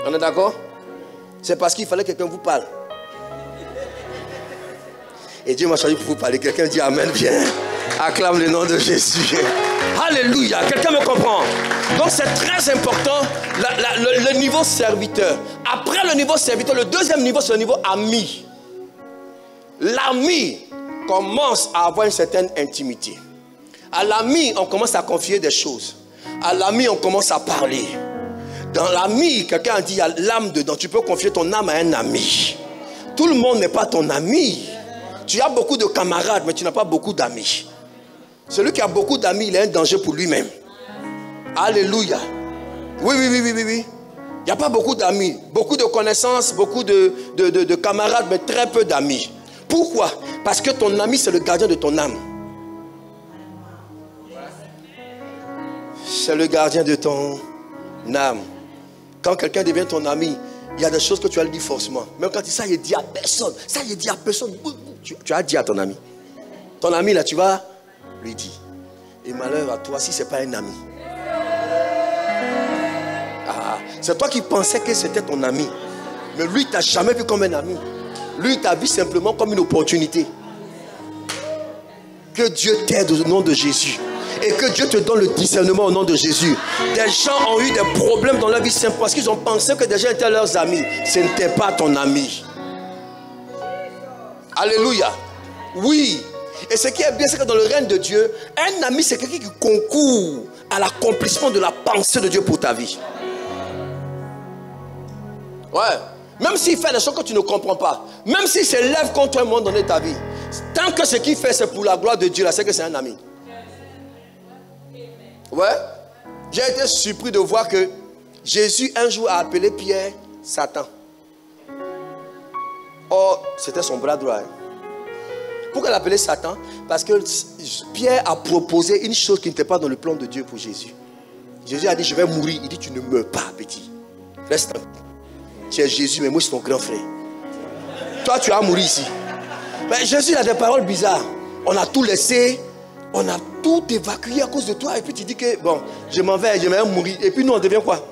On est d'accord? C'est parce qu'il fallait que quelqu'un vous parle. Et Dieu m'a choisi pour vous parler. Quelqu'un dit Amen, viens. Acclame le nom de Jésus. Alléluia. Quelqu'un me comprend? Donc c'est très important le niveau serviteur. Après le niveau serviteur, le deuxième niveau c'est le niveau ami. L'ami commence à avoir une certaine intimité. À l'ami, on commence à confier des choses. À l'ami, on commence à parler. Dans l'ami, quelqu'un a dit il y a l'âme dedans. Tu peux confier ton âme à un ami. Tout le monde n'est pas ton ami. Tu as beaucoup de camarades, mais tu n'as pas beaucoup d'amis. Celui qui a beaucoup d'amis, il est un danger pour lui-même. Alléluia. Oui. Il n'y a pas beaucoup d'amis. Beaucoup de connaissances, beaucoup de camarades, mais très peu d'amis. Pourquoi? Parce que ton ami, c'est le gardien de ton âme. C'est le gardien de ton âme. Quand quelqu'un devient ton ami, il y a des choses que tu vas lui dire forcément. Même quand ça, il dit à personne. Ça, il dit à personne. Tu as dit à ton ami. Ton ami, là, tu vas lui dire. Et malheur à toi si ce n'est pas un ami. Ah, c'est toi qui pensais que c'était ton ami. Mais lui, il ne t'a jamais vu comme un ami. Lui, il t'a vu simplement comme une opportunité. Que Dieu t'aide au nom de Jésus. Et que Dieu te donne le discernement au nom de Jésus. Des gens ont eu des problèmes dans leur vie simple parce qu'ils ont pensé que des gens étaient leurs amis. Ce n'était pas ton ami. Alléluia. Oui. Et ce qui est bien, c'est que dans le règne de Dieu, un ami, c'est quelqu'un qui concourt à l'accomplissement de la pensée de Dieu pour ta vie. Ouais. Même s'il fait des choses que tu ne comprends pas, même s'il se lève contre un moment donné de ta vie, tant que ce qu'il fait, c'est pour la gloire de Dieu, là, c'est que c'est un ami. Ouais. J'ai été surpris de voir que Jésus un jour a appelé Pierre Satan. Or, c'était son bras droit. Pourquoi l'appelait Satan? Parce que Pierre a proposé une chose qui n'était pas dans le plan de Dieu pour Jésus. Jésus a dit, je vais mourir. Il dit, tu ne meurs pas, petit. Reste tranquille. Tu es Jésus, mais moi, je suis ton grand frère. Toi, tu vas mourir ici. Mais Jésus a des paroles bizarres. On a tout laissé. On a tout évacué à cause de toi. Et puis tu dis que, bon, je m'en vais mourir. Et puis nous, on devient quoi?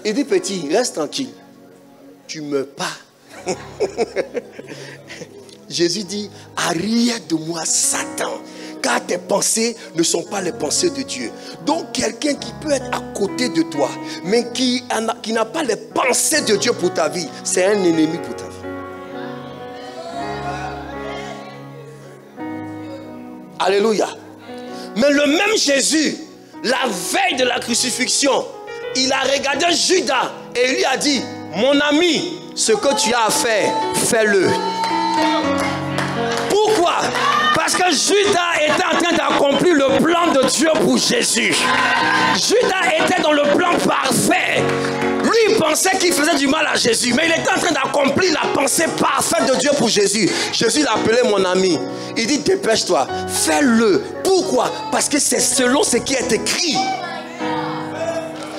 Il dit, petit, reste tranquille. Tu ne meurs pas. Jésus dit, arrière de moi, Satan. Car tes pensées ne sont pas les pensées de Dieu. Donc quelqu'un qui peut être à côté de toi, mais qui n'a pas les pensées de Dieu pour ta vie, c'est un ennemi pour ta vie. Alléluia. Mais le même Jésus, la veille de la crucifixion, il a regardé Judas et il lui a dit, mon ami, ce que tu as à faire, fais-le. Pourquoi? Parce que Judas était en train d'accomplir le plan de Dieu pour Jésus. Judas était dans le plan parfait. Lui, il pensait qu'il faisait du mal à Jésus, mais il était en train d'accomplir la pensée parfaite de Dieu pour Jésus. Jésus l'a appelé mon ami. Il dit, dépêche-toi, fais-le. Pourquoi? Parce que c'est selon ce qui est écrit.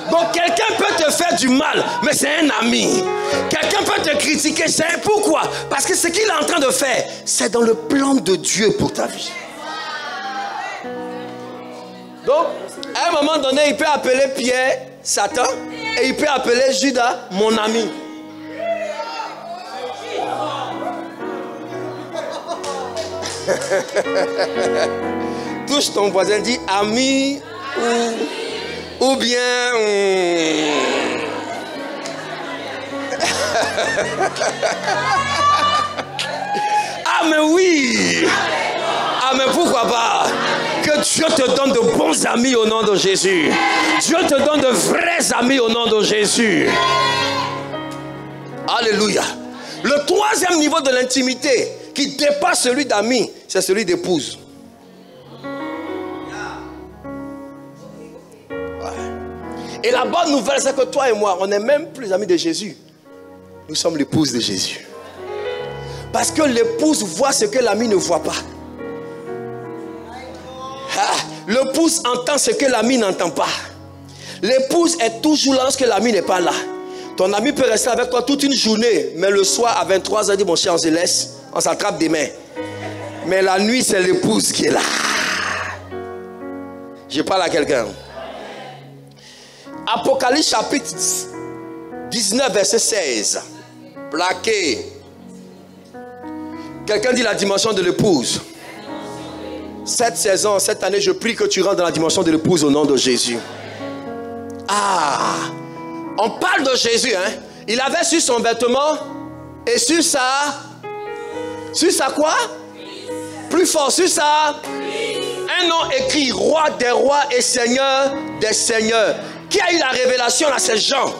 Donc quelqu'un peut te faire du mal, mais c'est un ami. Quelqu'un peut te critiquer, c'est pourquoi? Parce que ce qu'il est en train de faire, c'est dans le plan de Dieu pour ta vie. Donc, à un moment donné, il peut appeler Pierre Satan et il peut appeler Judas mon ami. Touche ton voisin, dis ami ou bien Ah mais oui. Ah mais pourquoi pas? Que Dieu te donne de bons amis au nom de Jésus. Dieu te donne de vrais amis au nom de Jésus. Alléluia. Le troisième niveau de l'intimité qui dépasse celui d'amis, c'est celui d'épouse. Ouais. Et la bonne nouvelle, c'est que toi et moi, on n'est même plus amis de Jésus. Nous sommes l'épouse de Jésus. Parce que l'épouse voit ce que l'ami ne voit pas. L'épouse entend ce que l'ami n'entend pas. L'épouse est toujours là lorsque l'ami n'est pas là. Ton ami peut rester avec toi toute une journée, mais le soir à 23h, dit mon cher, on se laisse, on s'attrape des mains. Mais la nuit, c'est l'épouse qui est là. Je parle à quelqu'un. Apocalypse chapitre 19, verset 16. Plaqué. Quelqu'un dit la dimension de l'épouse. Cette saison, cette année, je prie que tu rentres dans la dimension de l'épouse au nom de Jésus. Ah, on parle de Jésus, hein. Il avait sur son vêtement et sur sa quoi? Plus fort, sur sa un nom écrit roi des rois et seigneur des seigneurs. Qui a eu la révélation là? C'est Jean.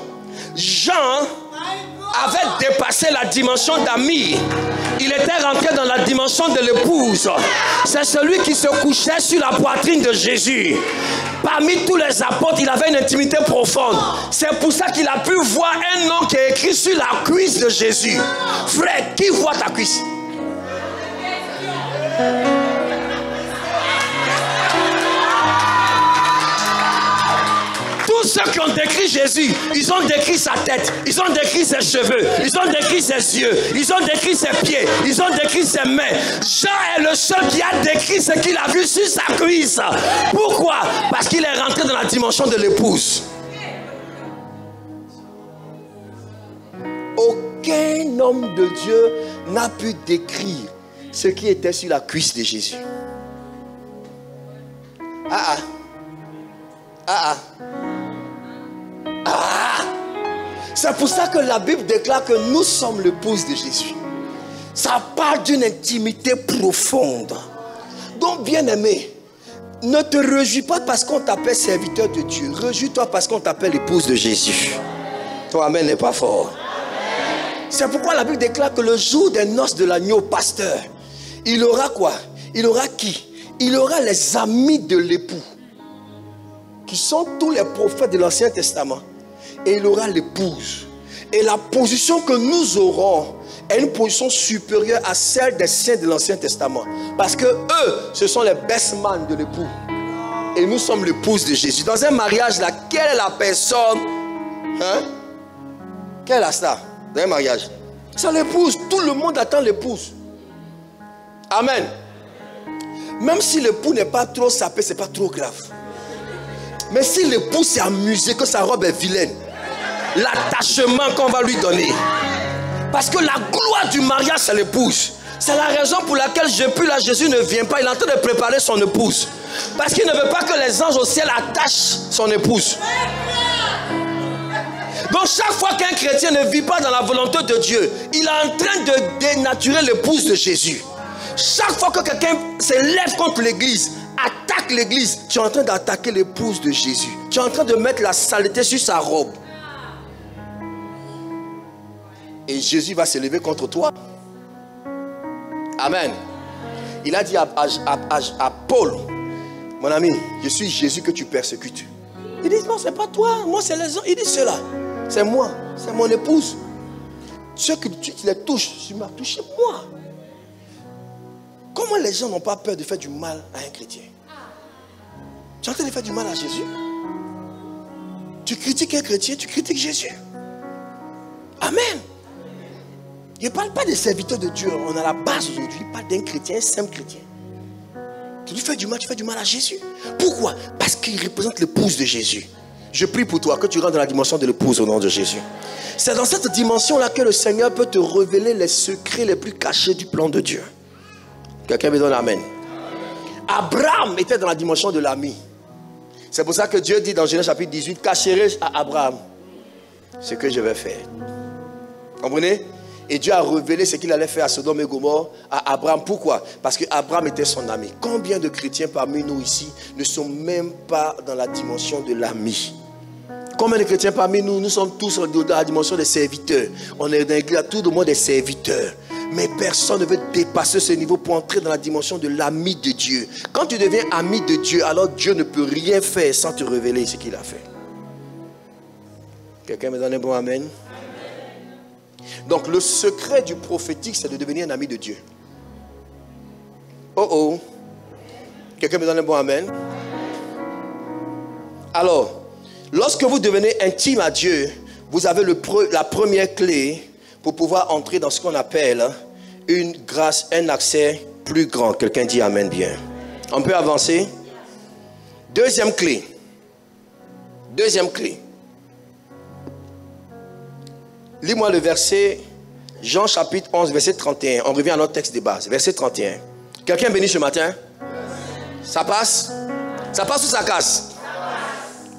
Jean avait dépassé la dimension d'ami. Il était rentré dans la dimension de l'épouse. C'est celui qui se couchait sur la poitrine de Jésus. Parmi tous les apôtres, il avait une intimité profonde. C'est pour ça qu'il a pu voir un nom qui est écrit sur la cuisse de Jésus. Frère, qui voit ta cuisse? Tous ceux qui ont décrit Jésus, ils ont décrit sa tête, ils ont décrit ses cheveux, ils ont décrit ses yeux, ils ont décrit ses pieds, ils ont décrit ses mains. Jean est le seul qui a décrit ce qu'il a vu sur sa cuisse. Pourquoi? Parce qu'il est rentré dans la dimension de l'épouse. Aucun homme de Dieu n'a pu décrire ce qui était sur la cuisse de Jésus. C'est pour ça que la Bible déclare que nous sommes l'épouse de Jésus. Ça parle d'une intimité profonde. Donc, bien-aimé, ne te réjouis pas parce qu'on t'appelle serviteur de Dieu. Réjouis-toi parce qu'on t'appelle épouse de Jésus. Ton amen n'est pas fort. C'est pourquoi la Bible déclare que le jour des noces de l'agneau pasteur, il aura quoi? Il aura qui? Il aura les amis de l'époux, qui sont tous les prophètes de l'Ancien Testament. Et il aura l'épouse. Et la position que nous aurons est une position supérieure à celle des saints de l'Ancien Testament. Parce que eux, ce sont les best man de l'époux. Et nous sommes l'épouse de Jésus. Dans un mariage, là, quelle est la personne? Hein? Quelle est la star dans un mariage? C'est l'épouse. Tout le monde attend l'épouse. Amen. Même si l'époux n'est pas trop sapé, ce n'est pas trop grave. Mais si l'époux s'est amusé, que sa robe est vilaine, l'attachement qu'on va lui donner. Parce que la gloire du mariage, c'est l'épouse. C'est la raison pour laquelle Jésus ne vient pas. Il est en train de préparer son épouse. Parce qu'il ne veut pas que les anges au ciel attachent son épouse. Donc chaque fois qu'un chrétien ne vit pas dans la volonté de Dieu, il est en train de dénaturer l'épouse de Jésus. Chaque fois que quelqu'un se lève contre l'église, attaque l'église, tu es en train d'attaquer l'épouse de Jésus. Tu es en train de mettre la saleté sur sa robe. Et Jésus va se lever contre toi. Amen. Il a dit à Paul, mon ami, je suis Jésus que tu persécutes. Il dit non, c'est pas toi, moi c'est les autres. Il dit cela, c'est moi, c'est mon épouse. Ceux que tu les touches, tu m'as touché moi. Comment les gens n'ont pas peur de faire du mal à un chrétien? Tu es en train de faire du mal à Jésus? Tu critiques un chrétien, tu critiques Jésus. Amen. Il ne parle pas des serviteurs de Dieu. On a la base aujourd'hui. Il parle d'un chrétien, un simple chrétien. Tu lui fais du mal, tu fais du mal à Jésus. Pourquoi? Parce qu'il représente l'épouse de Jésus. Je prie pour toi que tu rentres dans la dimension de l'épouse au nom de Jésus. C'est dans cette dimension-là que le Seigneur peut te révéler les secrets les plus cachés du plan de Dieu. Quelqu'un me donne amen. Abraham était dans la dimension de l'ami. C'est pour ça que Dieu dit dans Genèse chapitre 18, cacherai-je à Abraham ce que je vais faire. Comprenez? Et Dieu a révélé ce qu'il allait faire à Sodome et Gomorrhe à Abraham. Pourquoi? Parce que Abraham était son ami. Combien de chrétiens parmi nous ici ne sont même pas dans la dimension de l'ami? Combien de chrétiens parmi nous, nous sommes tous dans la dimension des serviteurs? On est dans l'église, tout le monde est serviteur. Mais personne ne veut dépasser ce niveau pour entrer dans la dimension de l'ami de Dieu. Quand tu deviens ami de Dieu, alors Dieu ne peut rien faire sans te révéler ce qu'il a fait. Quelqu'un me donne un bon amen? Donc le secret du prophétique, c'est de devenir un ami de Dieu. Oh oh. Quelqu'un me donne un bon amen? Alors, lorsque vous devenez intime à Dieu, vous avez la première clé pour pouvoir entrer dans ce qu'on appelle une grâce, un accès plus grand. Quelqu'un dit amen bien. On peut avancer. Deuxième clé. Deuxième clé. Lis-moi le verset, Jean chapitre 11, verset 31. On revient à notre texte de base, verset 31. Quelqu'un béni ce matin? Ça passe? Ça passe ou ça casse?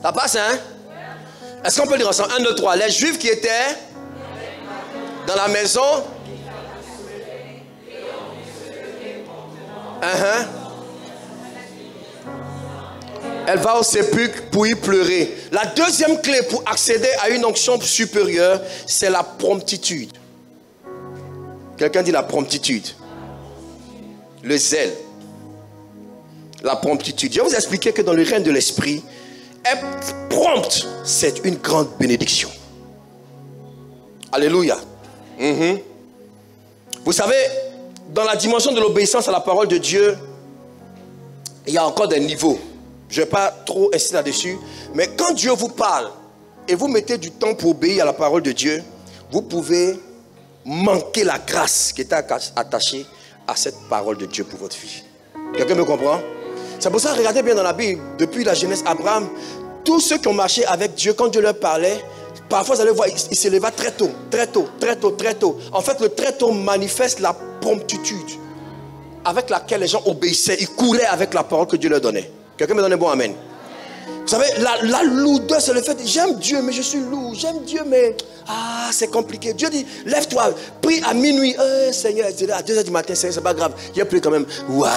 Ça passe, hein? Est-ce qu'on peut lire ensemble? 1, 2, 3. Les Juifs qui étaient dans la maison. Elle va au sépulcre pour y pleurer. La deuxième clé pour accéder à une onction supérieure, c'est la promptitude. Quelqu'un dit la promptitude. Le zèle. La promptitude. Je vais vous expliquer que dans le règne de l'esprit, être prompt, c'est une grande bénédiction. Alléluia. Vous savez, dans la dimension de l'obéissance à la parole de Dieu, il y a encore des niveaux. Je ne vais pas trop insister là-dessus. Mais quand Dieu vous parle et vous mettez du temps pour obéir à la parole de Dieu, vous pouvez manquer la grâce qui est attachée à cette parole de Dieu pour votre vie. Quelqu'un me comprend? C'est pour ça, regardez bien dans la Bible, depuis la Genèse, Abraham, tous ceux qui ont marché avec Dieu, quand Dieu leur parlait, parfois vous allez voir, il se leva très tôt, très tôt, très tôt, très tôt. En fait, le très tôt manifeste la promptitude avec laquelle les gens obéissaient. Ils couraient avec la parole que Dieu leur donnait. Quelqu'un me donne un bon amen. Vous savez, la lourdeur, c'est le fait, j'aime Dieu, mais je suis lourd. J'aime Dieu, mais c'est compliqué. Dieu dit, lève-toi, prie à minuit. Seigneur, à 2h du matin, Seigneur, c'est pas grave. Il y a plus quand même. Waouh.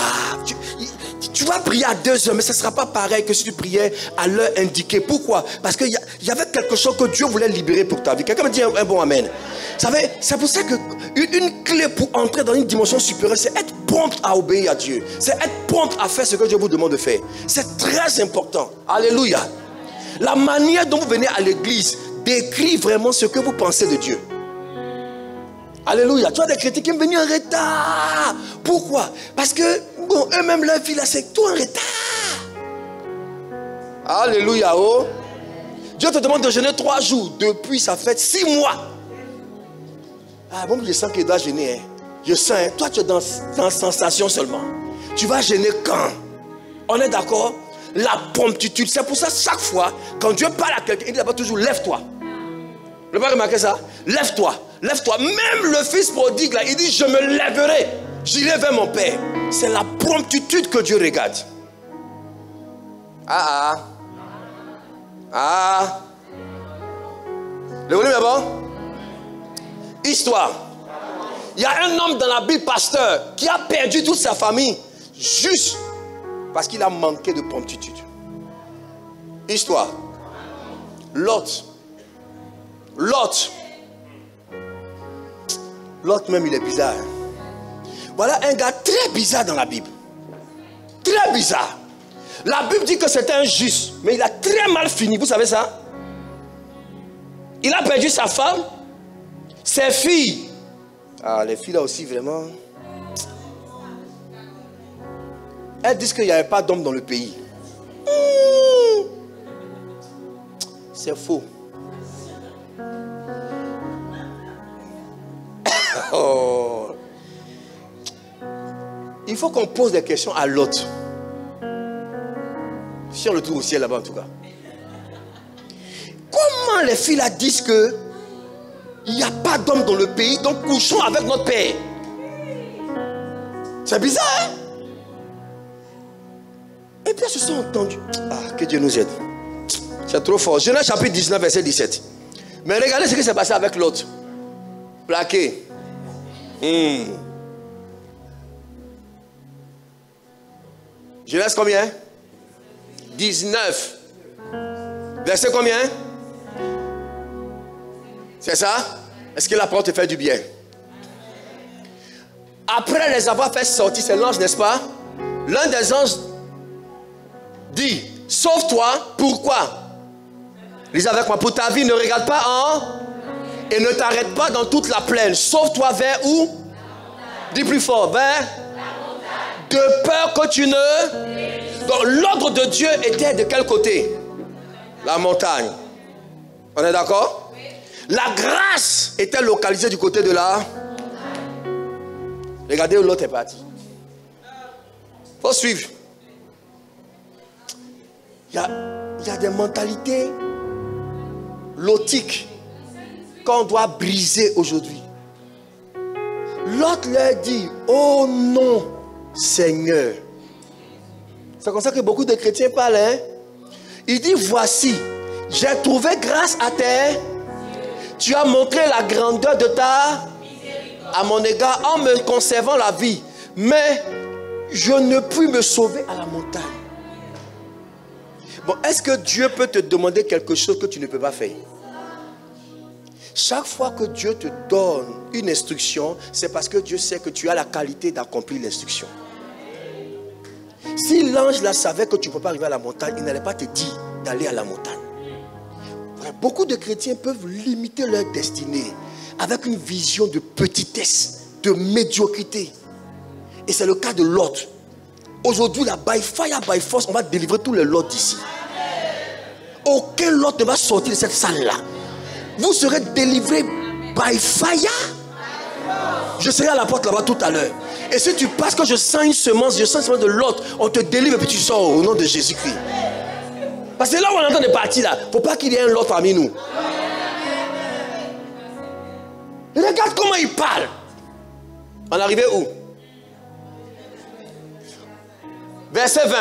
Tu vas prier à 2h, mais ce ne sera pas pareil que si tu priais à l'heure indiquée. Pourquoi? Parce qu'il y avait quelque chose que Dieu voulait libérer pour ta vie. Quelqu'un me dit un bon amen. Vous savez, c'est pour ça qu'une clé pour entrer dans une dimension supérieure, c'est être prompt à obéir à Dieu. C'est être prompt à faire ce que Dieu vous demande de faire. C'est très important. Alléluia. La manière dont vous venez à l'église décrit vraiment ce que vous pensez de Dieu. Alléluia. Tu as des chrétiens qui sont venus en retard. Pourquoi? Parce que eux-mêmes leur vie là, c'est tout en retard. Alléluia. Oh. Dieu te demande de jeûner 3 jours. Depuis ça fait 6 mois. Bon, je sens qu'il doit gêner. Hein. Je sens, hein. Toi tu es dans sensation seulement. Tu vas gêner quand? On est d'accord? La promptitude. C'est pour ça, chaque fois, quand Dieu parle à quelqu'un, il dit d'abord toujours, lève-toi. Vous n'avez pas remarqué ça? Lève-toi, lève-toi. Même le fils prodigue, là, il dit, je me lèverai. J'irai vers mon père. C'est la promptitude que Dieu regarde. Le volume est bon? Histoire. Il y a un homme dans la Bible, pasteur, qui a perdu toute sa famille juste parce qu'il a manqué de promptitude. Histoire. Lot même, il est bizarre. Hein? Voilà un gars très bizarre dans la Bible. Très bizarre. La Bible dit que c'était un juste, mais il a très mal fini. Vous savez ça? Il a perdu sa femme, ses filles. Les filles là aussi, vraiment. Elles disent qu'il n'y avait pas d'homme dans le pays. C'est faux. Il faut qu'on pose des questions à l'autre. Si on le trouve au ciel là-bas en tout cas. Comment les filles là disent que il n'y a pas d'homme dans le pays, donc couchons avec notre père? C'est bizarre, hein? Et puis elles se sont entendues. Que Dieu nous aide. C'est trop fort. Genèse chapitre 19, verset 17. Mais regardez ce qui s'est passé avec l'autre. Plaqué. Genèse combien? 19. Verset combien? C'est ça? Est-ce que la parole te fait du bien? Après les avoir fait sortir, c'est l'ange, n'est-ce pas? L'un des anges dit, sauve-toi, pourquoi? Lisez avec moi, pour ta vie, ne regarde pas en et ne t'arrête pas dans toute la plaine. Sauve-toi vers où? Dis plus fort, vers de peur que tu ne... Donc l'ordre de Dieu était de quel côté? La montagne. On est d'accord? La grâce était localisée du côté de la... Regardez où l'autre est parti. Il faut suivre. Il y a des mentalités lotiques qu'on doit briser aujourd'hui. L'autre leur dit, oh non, Seigneur. C'est comme ça que beaucoup de chrétiens parlent. Hein? Il dit, voici, j'ai trouvé grâce à terre. Tu as montré la grandeur de ta... à mon égard en me conservant la vie. Mais je ne puis me sauver à la montagne. Bon, est-ce que Dieu peut te demander quelque chose que tu ne peux pas faire? Chaque fois que Dieu te donne une instruction, c'est parce que Dieu sait que tu as la qualité d'accomplir l'instruction. Si l'ange là savait que tu ne peux pas arriver à la montagne, il n'allait pas te dire d'aller à la montagne. Voilà, beaucoup de chrétiens peuvent limiter leur destinée avec une vision de petitesse, de médiocrité. Et c'est le cas de Lot. Aujourd'hui, là, by fire, by force, on va délivrer tous les Lot d'ici. Aucun Lot ne va sortir de cette salle-là. Vous serez délivrés by fire. Je serai à la porte là-bas tout à l'heure. Et si tu passes, que je sens une semence, je sens une semence de Lot, on te délivre et puis tu sors au nom de Jésus-Christ. Parce que là où on entend des parties là, il ne faut pas qu'il y ait un Lot parmi nous. Regarde comment il parle. On est arrivé où? Verset 20.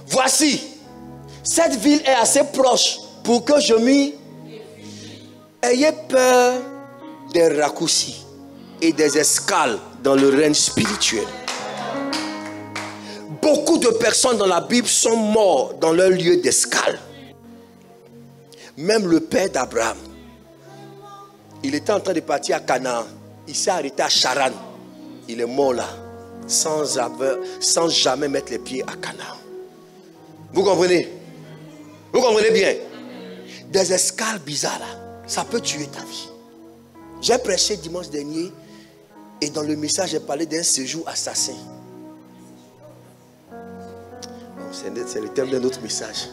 Voici, cette ville est assez proche pour que je m'y... Ayez peur des raccourcis et des escales dans le règne spirituel. Beaucoup de personnes dans la Bible sont morts dans leur lieu d'escale. Même le père d'Abraham. Il était en train de partir à Canaan. Il s'est arrêté à Charan. Il est mort là. Sans jamais mettre les pieds à Canaan. Vous comprenez? Vous comprenez bien? Des escales bizarres là, ça peut tuer ta vie. J'ai prêché dimanche dernier et dans le message j'ai parlé d'un séjour assassin. C'est le thème d'un autre message.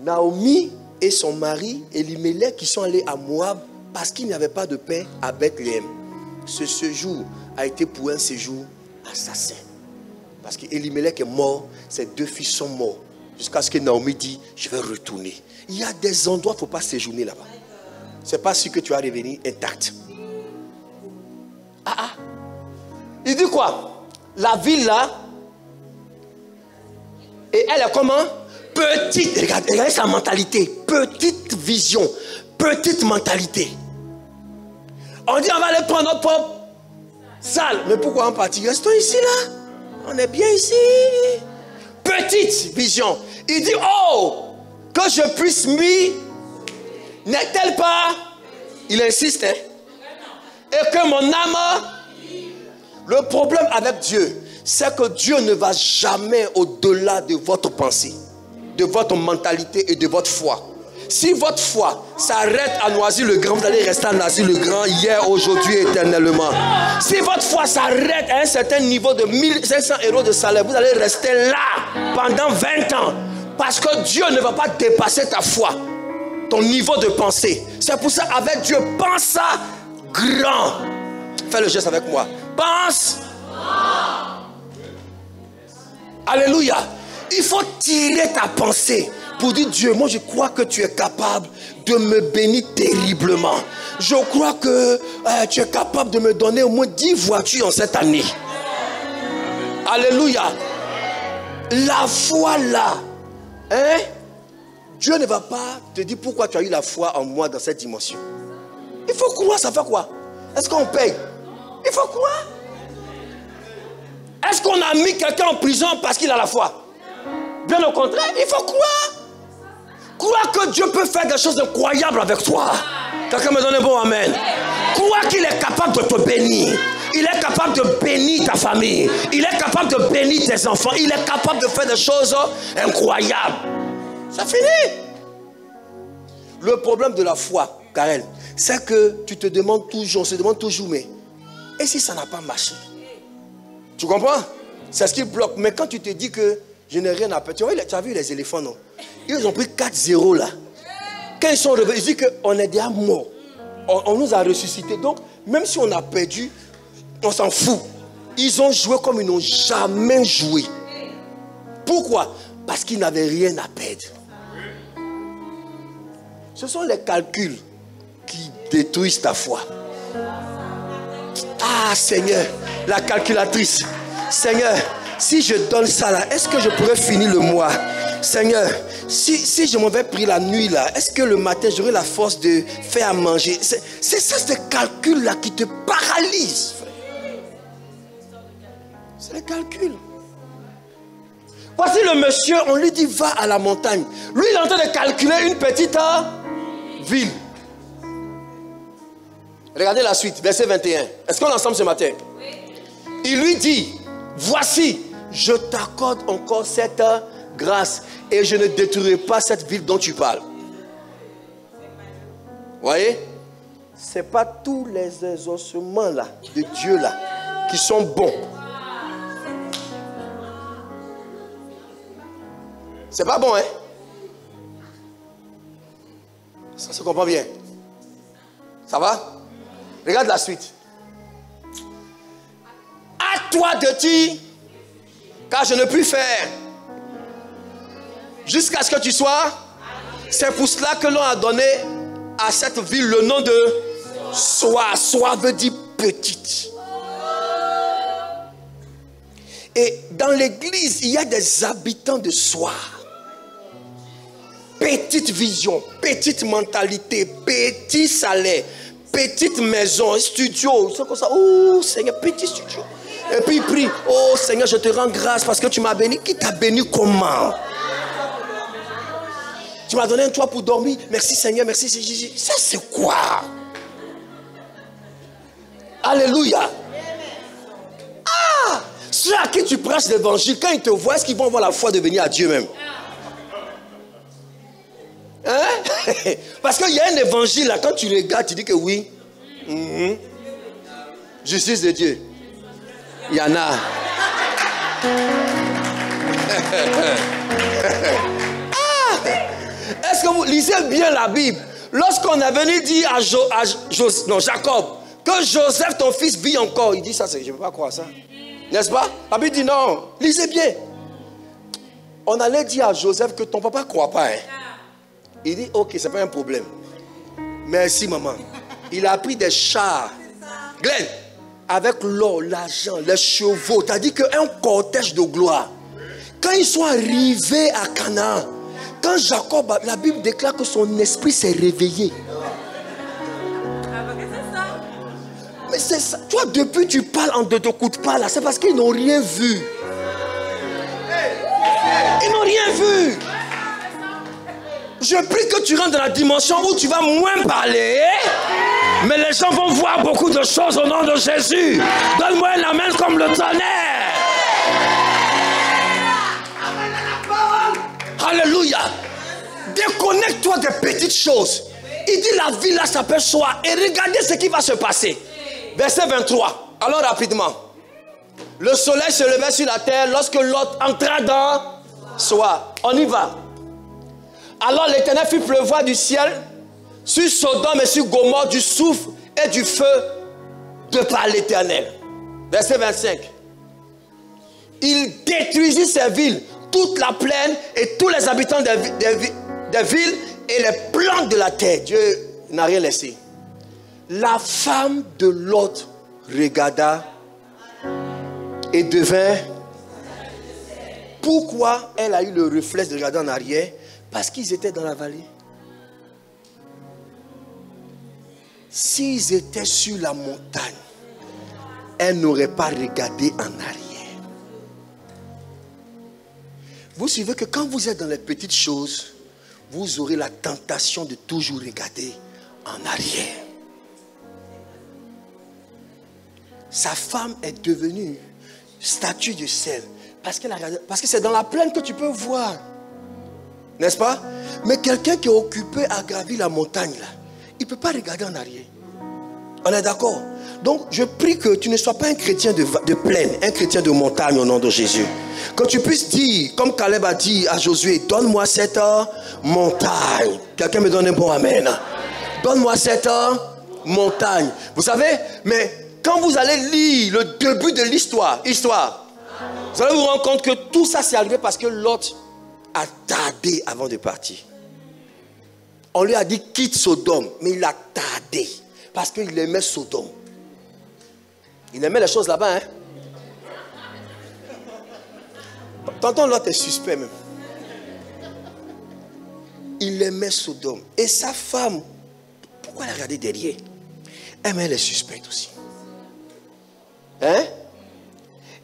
Naomi et son mari Elimelech qui sont allés à Moab parce qu'il n'y avait pas de paix à Bethléem. Ce séjour a été pour un séjour assassin. Parce qu'Elimelech est mort, ses deux fils sont morts. Jusqu'à ce que Naomi dit, je vais retourner. Il y a des endroits où il ne faut pas séjourner là-bas. C'est pas sûr que tu vas revenir intact. Il dit quoi? La ville là, et elle est comment? Petite. Regardez sa mentalité. Petite vision. Petite mentalité. On dit on va aller prendre notre propre salle. Mais pourquoi on partit? Restons ici là. On est bien ici. Petite vision. Il dit, oh, que je puisse m'y... N'est-elle pas... Il insiste, hein? Et que mon âme... Le problème avec Dieu, c'est que Dieu ne va jamais au-delà de votre pensée, de votre mentalité et de votre foi. Si votre foi s'arrête à Noisy-le-Grand, vous allez rester à Noisy-le-Grand hier, aujourd'hui, éternellement. Si votre foi s'arrête à un certain niveau de 1500 € de salaire, vous allez rester là pendant 20 ans. Parce que Dieu ne va pas dépasser ta foi, ton niveau de pensée. C'est pour ça, avec Dieu, pense à grand. Fais le geste avec moi. Pense. Alléluia. Il faut tirer ta pensée pour dire, Dieu, moi je crois que tu es capable de me bénir terriblement. Je crois que tu es capable de me donner au moins 10 voitures en cette année. Alléluia. La foi là, hein? Dieu ne va pas te dire pourquoi tu as eu la foi en moi dans cette dimension. Il faut croire, ça fait quoi? Est-ce qu'on paye? Il faut croire. Est-ce qu'on a mis quelqu'un en prison parce qu'il a la foi? Bien au contraire, il faut croire. Croire que Dieu peut faire des choses incroyables avec toi. Quelqu'un me donne un bon amen. Croire qu'il est capable de te bénir. Il est capable de bénir ta famille. Il est capable de bénir tes enfants. Il est capable de faire des choses incroyables. Ça finit. Le problème de la foi, Karel, c'est que tu te demandes toujours, on se demande toujours, mais et si ça n'a pas marché? Tu comprends? C'est ce qui bloque. Mais quand tu te dis que je n'ai rien à perdre, tu as vu les éléphants, non? Ils ont pris 4-0 là. Quand ils sont revenus, ils disent qu'on est déjà morts. On nous a ressuscités. Donc, même si on a perdu, on s'en fout. Ils ont joué comme ils n'ont jamais joué. Pourquoi? Parce qu'ils n'avaient rien à perdre. Ce sont les calculs qui détruisent ta foi. Ah Seigneur, la calculatrice. Seigneur, si je donne ça là, est-ce que je pourrais finir le mois? Seigneur, si je m'en vais prier la nuit là, est-ce que le matin j'aurai la force de faire à manger? C'est ça, ces calculs là qui te paralysent. C'est les calculs. Voici le monsieur, on lui dit va à la montagne. Lui il est en train de calculer une petite ville. Regardez la suite, verset 21. Est-ce qu'on est ensemble ce matin? Oui. Il lui dit, voici, je t'accorde encore cette grâce et je ne détruirai pas cette ville dont tu parles. Voyez? Ce n'est pas tous les exaucements là, de Dieu là, qui sont bons. C'est pas bon, hein? Ça se comprend bien. Ça va? Regarde la suite. À toi de dire, car je ne puis faire. Jusqu'à ce que tu sois. C'est pour cela que l'on a donné à cette ville le nom de Soa. Soa veut dire petite. Et dans l'église, il y a des habitants de Soa. Petite vision, petite mentalité, petit salaire, petite maison, studio, c'est comme ça. Oh Seigneur, petit studio. Et puis il prie, oh Seigneur, je te rends grâce parce que tu m'as béni. Qui t'a béni comment? Tu m'as donné un toit pour dormir. Merci Seigneur, merci Jésus. Ça c'est quoi? Alléluia. Ah, ceux à qui tu prêches l'évangile, quand ils te voient, est-ce qu'ils vont avoir la foi de venir à Dieu même? Hein? Parce qu'il y a un évangile là, quand tu regardes, tu dis que oui. Justice de Dieu. Il y en a. Est-ce que vous lisez bien la Bible? Lorsqu'on est venu dire à Jacob que Joseph, ton fils, vit encore, il dit ça, je ne peux pas croire ça. N'est-ce pas? La Bible dit non, lisez bien. On allait dire à Joseph que ton papa ne croit pas. Hein? Il dit ok, c'est pas un problème. Merci maman. Il a pris des chars. Glenn, avec l'or, l'argent, les chevaux. T'as dit qu'un cortège de gloire. Quand ils sont arrivés à Canaan, quand Jacob, la Bible déclare que son esprit s'est réveillé. Mais c'est ça. Toi, depuis tu parles en ne t'écoutes pas là, c'est parce qu'ils n'ont rien vu. Ils n'ont rien vu. Je prie que tu rentres dans la dimension où tu vas moins parler, mais les gens vont voir beaucoup de choses au nom de Jésus. Donne-moi un amen comme le tonnerre. Alléluia. Déconnecte-toi des petites choses. Il dit la ville là s'appelle Soa. Et regardez ce qui va se passer. Verset 23. Allons rapidement. Le soleil se levait sur la terre lorsque Lot entra dans Soa. On y va. Alors l'Éternel fit pleuvoir du ciel sur Sodome et sur Gomorrhe du soufre et du feu de par l'Éternel. Verset 25. Il détruisit ces villes, toute la plaine et tous les habitants des villes et les plantes de la terre. Dieu n'a rien laissé. La femme de Lot regarda et devint. Pourquoi elle a eu le réflexe de regarder en arrière? Parce qu'ils étaient dans la vallée. s'ils étaient sur la montagne, elles n'auraient pas regardé en arrière. Vous suivez que quand vous êtes dans les petites choses, vous aurez la tentation de toujours regarder en arrière. Sa femme est devenue statue de sel parce que c'est dans la plaine que tu peux voir. N'est-ce pas? Mais quelqu'un qui est occupé à gravir la montagne, là, il ne peut pas regarder en arrière. On est d'accord? Donc, je prie que tu ne sois pas un chrétien de plaine, un chrétien de montagne au nom de Jésus. Que tu puisses dire, comme Caleb a dit à Josué, donne-moi cette montagne. Quelqu'un me donne un bon amen. Donne-moi cette montagne. Vous savez, mais quand vous allez lire le début de l'histoire, vous allez vous rendre compte que tout ça s'est arrivé parce que Lot a tardé avant de partir. On lui a dit quitte Sodome, mais il a tardé parce qu'il aimait Sodome. Il aimait les choses là-bas, hein. Tonton Lot est suspect même. Il aimait Sodome. Et sa femme, pourquoi elle a regardé derrière? Elle est suspecte aussi. Hein?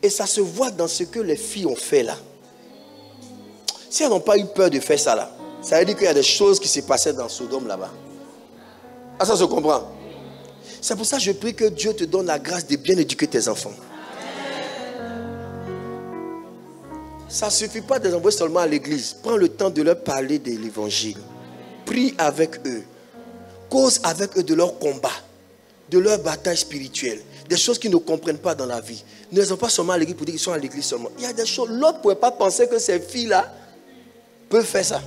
Et ça se voit dans ce que les filles ont fait là. Si elles n'ont pas eu peur de faire ça là, ça veut dire qu'il y a des choses qui se passaient dans Sodome là-bas. Ah, ça se comprend. C'est pour ça que je prie que Dieu te donne la grâce de bien éduquer tes enfants. Ça ne suffit pas de les envoyer seulement à l'église. Prends le temps de leur parler de l'évangile. Prie avec eux. Cause avec eux de leur combat, de leur bataille spirituelle. Des choses qu'ils ne comprennent pas dans la vie. Ne les envoie pas seulement à l'église pour dire qu'ils sont à l'église seulement. Il y a des choses. L'autre ne pouvait pas penser que ces filles-là peuvent faire ça.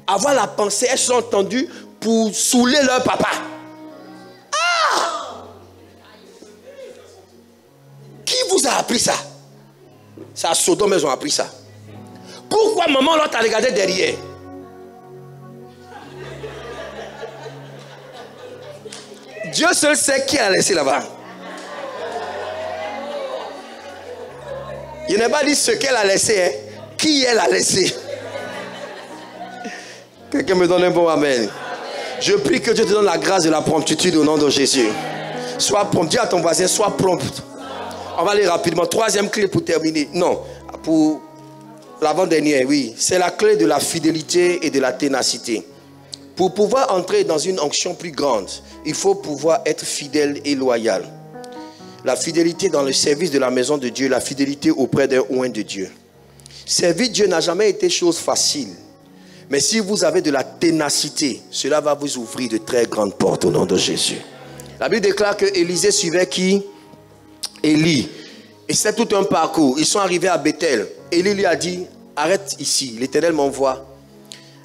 Avoir la pensée, elles sont entendues pour saouler leur papa. Ah! Qui vous a appris ça? C'est à Sodome, ils ont appris ça. Pourquoi maman l'autre a regardé derrière? Dieu seul sait qui a laissé là-bas. Il n'a pas dit ce qu'elle a laissé, hein. Qui elle a laissé. Quelqu'un me donne un bon amen. Je prie que Dieu te donne la grâce de la promptitude au nom de Jésus. Sois prompt. Dis à ton voisin, sois prompt. On va aller rapidement. Troisième clé pour terminer. Non, pour l'avant-dernière, oui. C'est la clé de la fidélité et de la ténacité. Pour pouvoir entrer dans une onction plus grande, il faut pouvoir être fidèle et loyal. La fidélité dans le service de la maison de Dieu, la fidélité auprès d'un oint de Dieu. Servir Dieu n'a jamais été chose facile. Mais si vous avez de la ténacité, cela va vous ouvrir de très grandes portes au nom de Jésus. La Bible déclare que Élisée suivait qui? Élie. Et c'est tout un parcours. Ils sont arrivés à Bethel. Élie lui a dit, arrête ici, l'Éternel m'envoie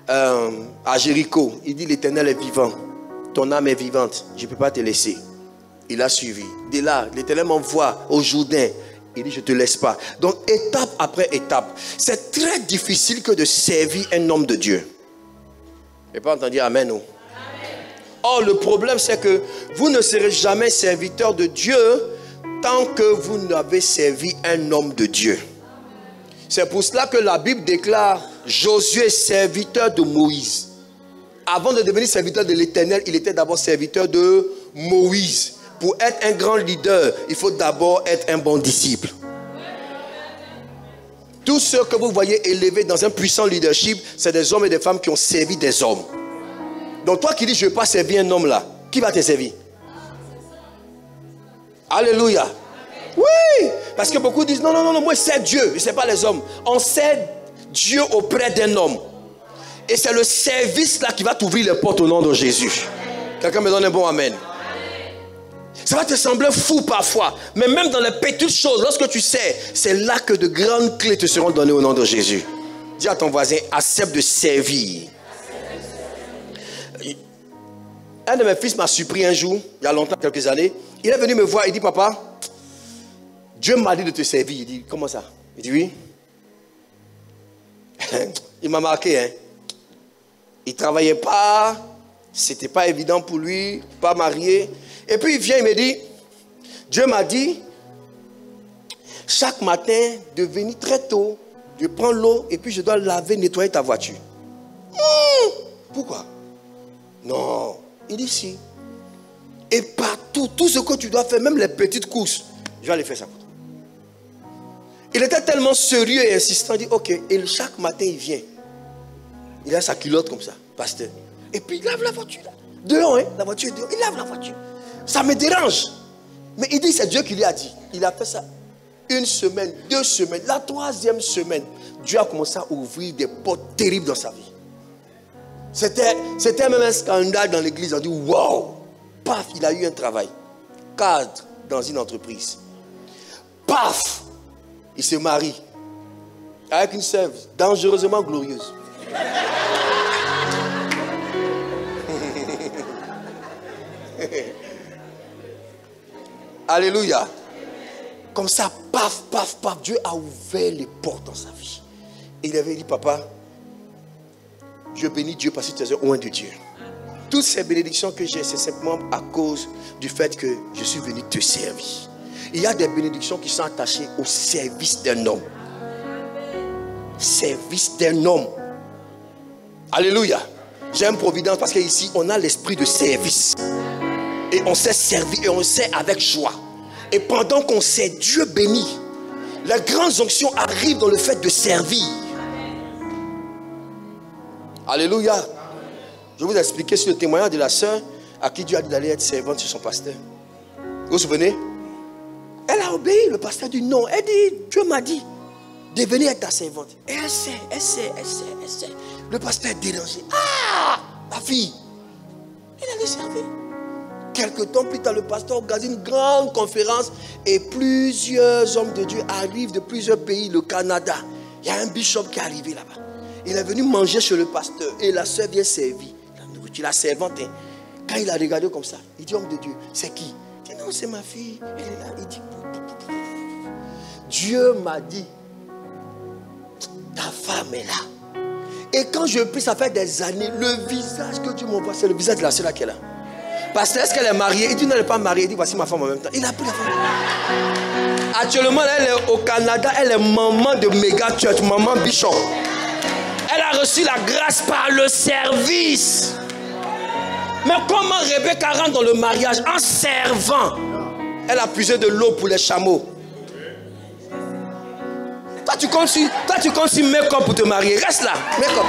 à Jéricho. Il dit, l'Éternel est vivant. Ton âme est vivante. Je ne peux pas te laisser. Il a suivi. Dès là, l'Éternel m'envoie au Jourdain. Il dit, je ne te laisse pas. Donc, étape après étape. C'est très difficile que de servir un homme de Dieu. Je n'ai pas entendu amen, non? Or, le problème, c'est que vous ne serez jamais serviteur de Dieu tant que vous n'avez servi un homme de Dieu. C'est pour cela que la Bible déclare Josué serviteur de Moïse. Avant de devenir serviteur de l'Éternel, il était d'abord serviteur de Moïse. Pour être un grand leader, il faut d'abord être un bon disciple. Tous ceux que vous voyez élevés dans un puissant leadership, c'est des hommes et des femmes qui ont servi des hommes. Donc toi qui dis je ne veux pas servir un homme là, qui va te servir? Alléluia. Oui, parce que beaucoup disent non, moi c'est Dieu, je ne sais pas les hommes. On sert Dieu auprès d'un homme. Et c'est le service là qui va t'ouvrir les portes au nom de Jésus. Quelqu'un me donne un bon amen. Ça va te sembler fou parfois, mais même dans les petites choses, lorsque tu sais, c'est là que de grandes clés te seront données au nom de Jésus. Dis à ton voisin, accepte de servir. Un de mes fils m'a surpris un jour, il y a longtemps, quelques années. Il est venu me voir, il dit, papa, Dieu m'a dit de te servir. Il dit, comment ça? Il dit, oui. Il m'a marqué, hein. Il ne travaillait pas, c'était pas évident pour lui, pas marié. Et puis il vient, il me dit, Dieu m'a dit, chaque matin, de venir très tôt, je prends l'eau et puis je dois laver, nettoyer ta voiture. Pourquoi? Non. Il dit si. Et partout, tout ce que tu dois faire, même les petites courses, je vais aller faire ça pour toi. Il était tellement sérieux et insistant, il dit ok. Et chaque matin, il vient. Il a sa culotte comme ça, pasteur. Et puis il lave la voiture. Dehors, hein, la voiture est dehors. Il lave la voiture. Ça me dérange. Mais il dit, c'est Dieu qui lui a dit. Il a fait ça 1 semaine, 2 semaines. La 3e semaine, Dieu a commencé à ouvrir des portes terribles dans sa vie. C'était même un scandale dans l'église. On dit, waouh. Paf, il a eu un travail. Cadre dans une entreprise. Paf, il se marie. Avec une sève dangereusement glorieuse. Alléluia. Comme ça, paf, paf, paf, Dieu a ouvert les portes dans sa vie. Et il avait dit, papa, je bénis Dieu parce que tu es un oint de Dieu. Toutes ces bénédictions que j'ai, c'est simplement à cause du fait que je suis venu te servir. Il y a des bénédictions qui sont attachées au service d'un homme. Service d'un homme. Alléluia. J'aime Providence parce qu'ici, on a l'esprit de service. Et on sait servir et on sait avec joie. Et pendant qu'on sait, Dieu bénit. Les grandes onctions arrivent dans le fait de servir. Alléluia. Je vais vous expliquer sur le témoignage de la sœur à qui Dieu a dit d'aller être servante chez son pasteur. Vous vous souvenez? Elle a obéi, le pasteur dit non. Elle dit, Dieu m'a dit de venir être ta servante. Et elle sait. Le pasteur est dérangé. Ah, ma fille, elle allait servir. Quelque temps plus tard, le pasteur organise une grande conférence et plusieurs hommes de Dieu arrivent de plusieurs pays, le Canada. Il y a un bishop qui est arrivé là-bas. Il est venu manger chez le pasteur et la soeur vient servir. La nourriture, la servante. Hein. Quand il a regardé comme ça, il dit, homme de Dieu, c'est qui? Il dit, non, c'est ma fille. Elle est là. Il dit, Dieu m'a dit, ta femme est là. Et quand je prie, ça fait des années, le visage que Dieu m'envoie, c'est le visage de la soeur qui est là. Parce que est-ce qu'elle est mariée? Il dit non, elle n'est pas mariée. Il dit voici ma femme en même temps. Il a pris la femme. Actuellement, elle est au Canada. Elle est maman de méga church, maman bishop. Elle a reçu la grâce par le service. Mais comment Rebecca rentre dans le mariage? En servant. Elle a puisé de l'eau pour les chameaux. Toi, tu comptes sur make-up pour te marier. Reste là. Make-up.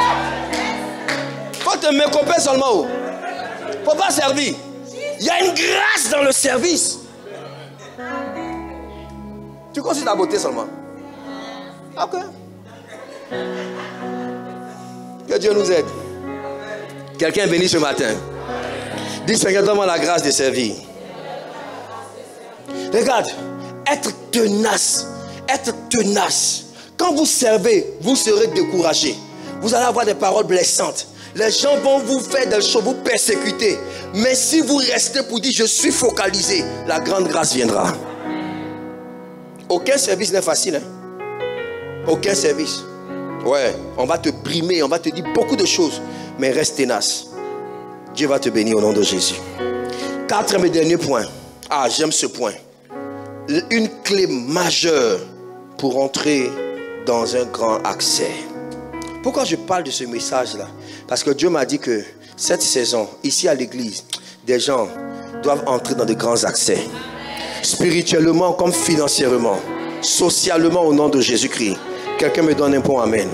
Faut te make-upper seulement. Faut pas servir. Il y a une grâce dans le service. Tu comptes sur ta beauté seulement. Ok. Que Dieu nous aide. Quelqu'un est béni ce matin. Dis Seigneur, donne-moi la grâce de servir. Regarde, être tenace. Être tenace. Quand vous servez, vous serez découragé. Vous allez avoir des paroles blessantes. Les gens vont vous faire des choses, vous persécuter. Mais si vous restez pour dire je suis focalisé, la grande grâce viendra. Aucun service n'est facile. Hein? Aucun service. Ouais, on va te brimer, on va te dire beaucoup de choses. Mais reste tenace. Dieu va te bénir au nom de Jésus. 4e et dernier point. Ah, j'aime ce point. Une clé majeure pour entrer dans un grand accès. Pourquoi je parle de ce message-là? Parce que Dieu m'a dit que cette saison, ici à l'église, des gens doivent entrer dans de grands accès. Spirituellement comme financièrement, socialement au nom de Jésus-Christ. Quelqu'un me donne un point, amen.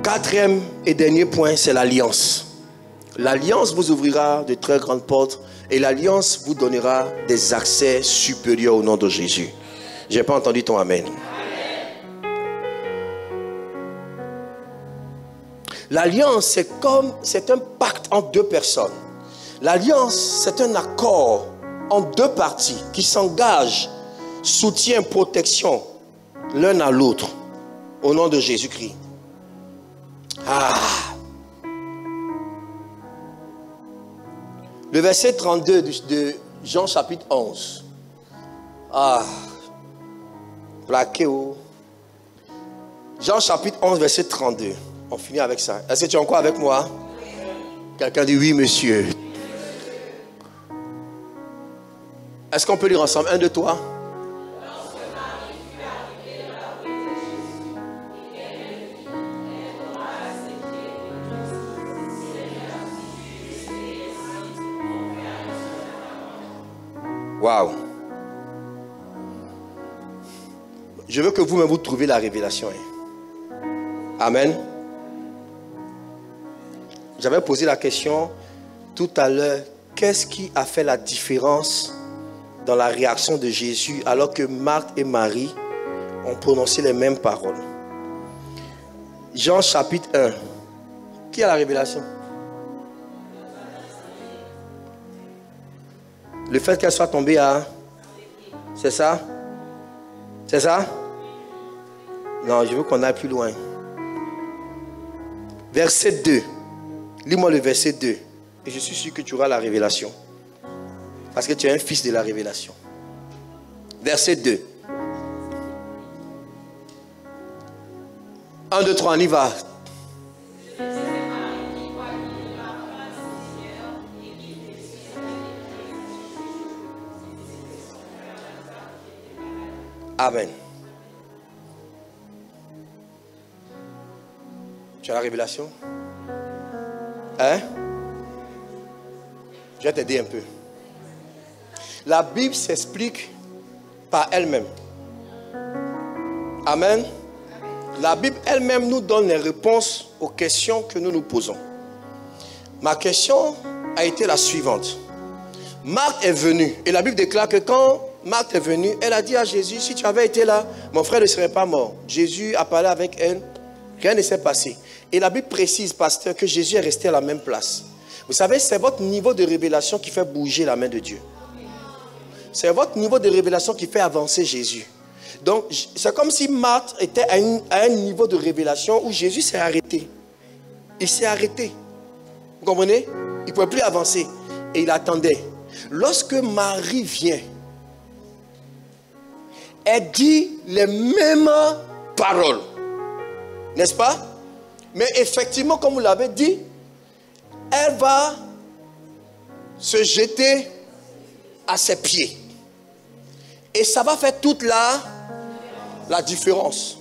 4e et dernier point, c'est l'alliance. L'alliance vous ouvrira de très grandes portes et l'alliance vous donnera des accès supérieurs au nom de Jésus. Je n'ai pas entendu ton amen. L'alliance, c'est un pacte entre deux personnes. L'alliance, c'est un accord entre deux parties qui s'engagent, soutien, protection l'un à l'autre au nom de Jésus-Christ. Ah. Le verset 32 de Jean chapitre 11. Ah. Plaqué-o. Jean chapitre 11 verset 32. On finit avec ça. Est-ce que tu es encore avec moi? Quelqu'un dit oui, monsieur. Est-ce qu'on peut lire ensemble? 1, 2, 3. Waouh. Je veux que vous-même vous trouviez la révélation. Amen. J'avais posé la question tout à l'heure. Qu'est-ce qui a fait la différence dans la réaction de Jésus alors que Marthe et Marie ont prononcé les mêmes paroles? Jean chapitre 1. Qui a la révélation? Le fait qu'elle soit tombée à... C'est ça? C'est ça? Non, je veux qu'on aille plus loin. Verset 2. Lis-moi le verset 2. Et je suis sûr que tu auras la révélation. Parce que tu es un fils de la révélation. Verset 2. 1, 2, 3, on y va. Amen. Tu as la révélation? Hein? Je vais t'aider un peu. La Bible s'explique par elle-même. Amen. La Bible elle-même nous donne les réponses aux questions que nous nous posons. Ma question a été la suivante. Marthe est venue et la Bible déclare que quand Marthe est venue, elle a dit à Jésus, si tu avais été là, mon frère ne serait pas mort. Jésus a parlé avec elle, rien ne s'est passé. Et la Bible précise, pasteur, que Jésus est resté à la même place. Vous savez, c'est votre niveau de révélation qui fait bouger la main de Dieu. C'est votre niveau de révélation qui fait avancer Jésus. Donc, c'est comme si Marthe était à un niveau de révélation où Jésus s'est arrêté. Il s'est arrêté. Vous comprenez? Il ne pouvait plus avancer. Et il attendait. Lorsque Marie vient, elle dit les mêmes paroles. N'est-ce pas? Mais effectivement, comme vous l'avez dit, elle va se jeter à ses pieds. Et ça va faire toute la différence.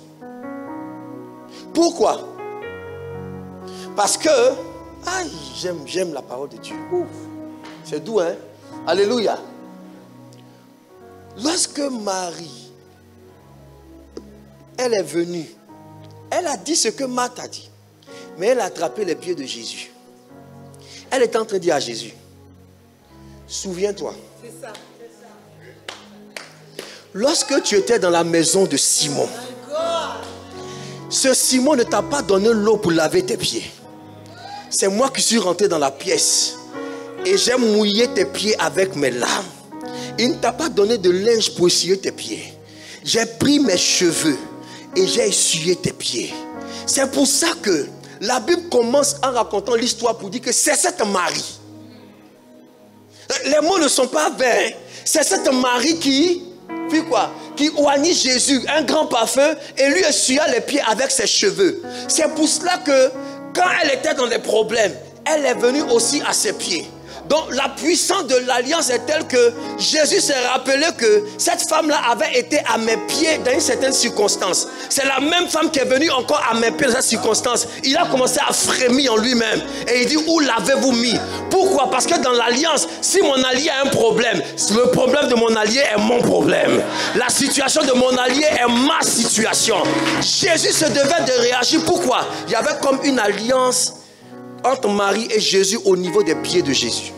Pourquoi? Parce que, j'aime la parole de Dieu. C'est doux, hein? Alléluia. Lorsque Marie, elle est venue, elle a dit ce que Marthe a dit. Mais elle a attrapé les pieds de Jésus. Elle est en train de dire à Jésus, souviens-toi. C'est ça. Lorsque tu étais dans la maison de Simon, ce Simon ne t'a pas donné l'eau pour laver tes pieds. C'est moi qui suis rentré dans la pièce et j'ai mouillé tes pieds avec mes larmes. Il ne t'a pas donné de linge pour essuyer tes pieds. J'ai pris mes cheveux et j'ai essuyé tes pieds. C'est pour ça que la Bible commence en racontant l'histoire pour dire que c'est cette Marie. Les mots ne sont pas vains. C'est cette Marie qui fit quoi? Qui oignit Jésus, un grand parfum, et lui essuya les pieds avec ses cheveux. C'est pour cela que quand elle était dans des problèmes, elle est venue aussi à ses pieds. Donc la puissance de l'alliance est telle que Jésus s'est rappelé que cette femme-là avait été à mes pieds dans une certaine circonstance. C'est la même femme qui est venue encore à mes pieds dans cette circonstance. Il a commencé à frémir en lui-même. Et il dit, où l'avez-vous mis? Pourquoi? Parce que dans l'alliance, si mon allié a un problème, le problème de mon allié est mon problème. La situation de mon allié est ma situation. Jésus se devait de réagir. Pourquoi? Il y avait comme une alliance entre Marie et Jésus au niveau des pieds de Jésus.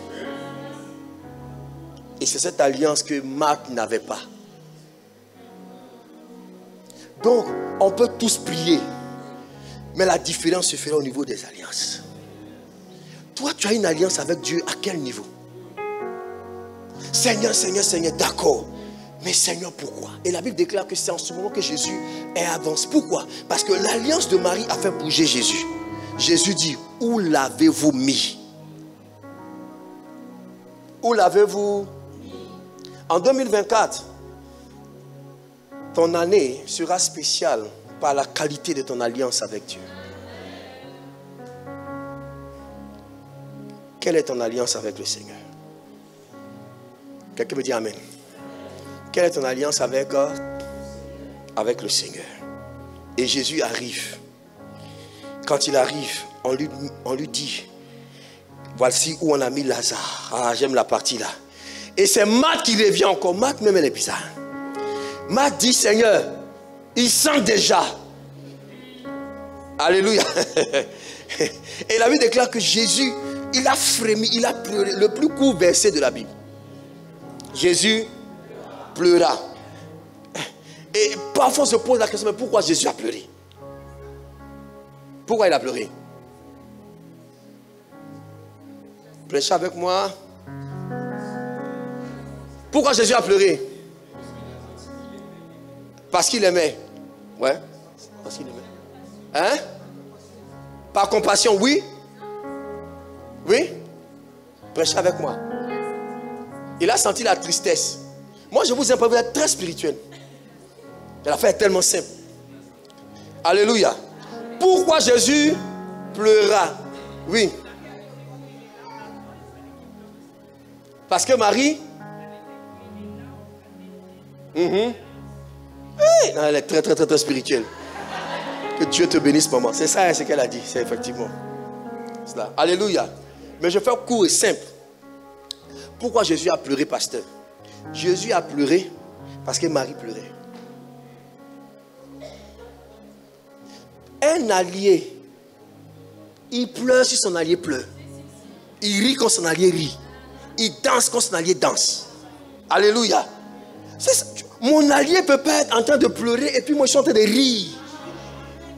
Et c'est cette alliance que Marthe n'avait pas. Donc, on peut tous prier. Mais la différence se fera au niveau des alliances. Toi, tu as une alliance avec Dieu à quel niveau? Seigneur, Seigneur, Seigneur, d'accord. Mais Seigneur, pourquoi? Et la Bible déclare que c'est en ce moment que Jésus est avancé. Pourquoi? Parce que l'alliance de Marie a fait bouger Jésus. Jésus dit, où l'avez-vous mis? Où l'avez-vous? En 2024, ton année sera spéciale par la qualité de ton alliance avec Dieu. Quelle est ton alliance avec le Seigneur? Quelqu'un me dit Amen. Quelle est ton alliance avec le Seigneur? Et Jésus arrive. Quand il arrive, on lui dit, voici où on a mis Lazare. Ah, j'aime la partie là. Et c'est Marthe qui revient encore. Marthe même, elle est bizarre. Marthe dit, Seigneur, il sent déjà. Alléluia. Et la Bible déclare que Jésus, il a frémi, il a pleuré. Le plus court verset de la Bible. Jésus pleura. Et parfois on se pose la question, mais pourquoi Jésus a pleuré? Pourquoi il a pleuré? Prêchez avec moi. Pourquoi Jésus a pleuré? Parce qu'il aimait. Ouais. Parce qu'il aimait. Hein? Par compassion, oui. Oui. Prêchez avec moi. Il a senti la tristesse. Moi, je vous ai pas vu être très spirituel. L'affaire est tellement simple. Alléluia. Pourquoi Jésus pleura? Oui. Parce que Marie... Oui. Non, elle est très, très, très, très spirituelle. Que Dieu te bénisse, maman. C'est ça, ce qu'elle a dit. C'est effectivement cela. Alléluia. Mais je fais court et simple. Pourquoi Jésus a pleuré, pasteur? Jésus a pleuré parce que Marie pleurait. Un allié, il pleure si son allié pleure. Il rit quand son allié rit. Il danse quand son allié danse. Alléluia. Mon allié ne peut pas être en train de pleurer et puis moi je suis en train de rire.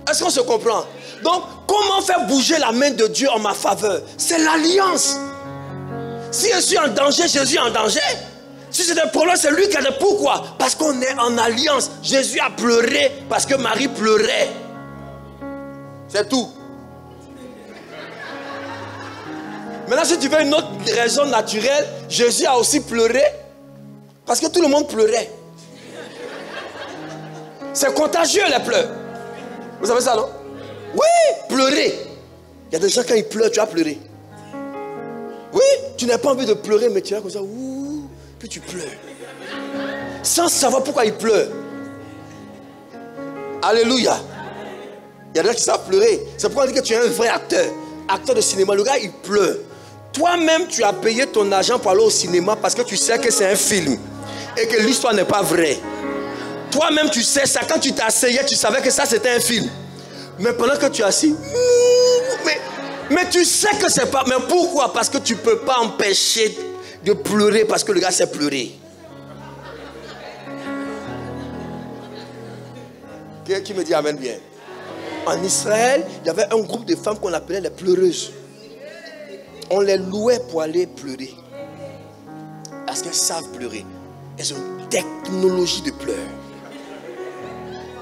Est-ce qu'on se comprend? Donc, comment faire bouger la main de Dieu en ma faveur? C'est l'alliance. Si je suis en danger, Jésus est en danger. Si c'est un problème, c'est lui qui a des pourquoi? Parce qu'on est en alliance. Jésus a pleuré parce que Marie pleurait. C'est tout. Maintenant, si tu veux une autre raison naturelle, Jésus a aussi pleuré parce que tout le monde pleurait. C'est contagieux les pleurs. Vous savez ça, non? Oui, pleurer. Il y a des gens, quand ils pleurent, tu vas pleurer. Oui, tu n'as pas envie de pleurer, mais tu vas comme ça, ouh, puis tu pleures. Sans savoir pourquoi ils pleurent. Alléluia. Il y a des gens qui savent pleurer. C'est pourquoi on dit que tu es un vrai acteur. Acteur de cinéma. Le gars, il pleure. Toi-même, tu as payé ton argent pour aller au cinéma parce que tu sais que c'est un film. Et que l'histoire n'est pas vraie. Toi-même, tu sais ça. Quand tu t'asseyais, tu savais que ça, c'était un film. Mais pendant que tu es assis, mais tu sais que c'est pas... Mais pourquoi? Parce que tu ne peux pas empêcher de pleurer parce que le gars sait pleurer. Qui me dit amen bien? En Israël, il y avait un groupe de femmes qu'on appelait les pleureuses. On les louait pour aller pleurer. Parce qu'elles savent pleurer. Elles ont une technologie de pleurs.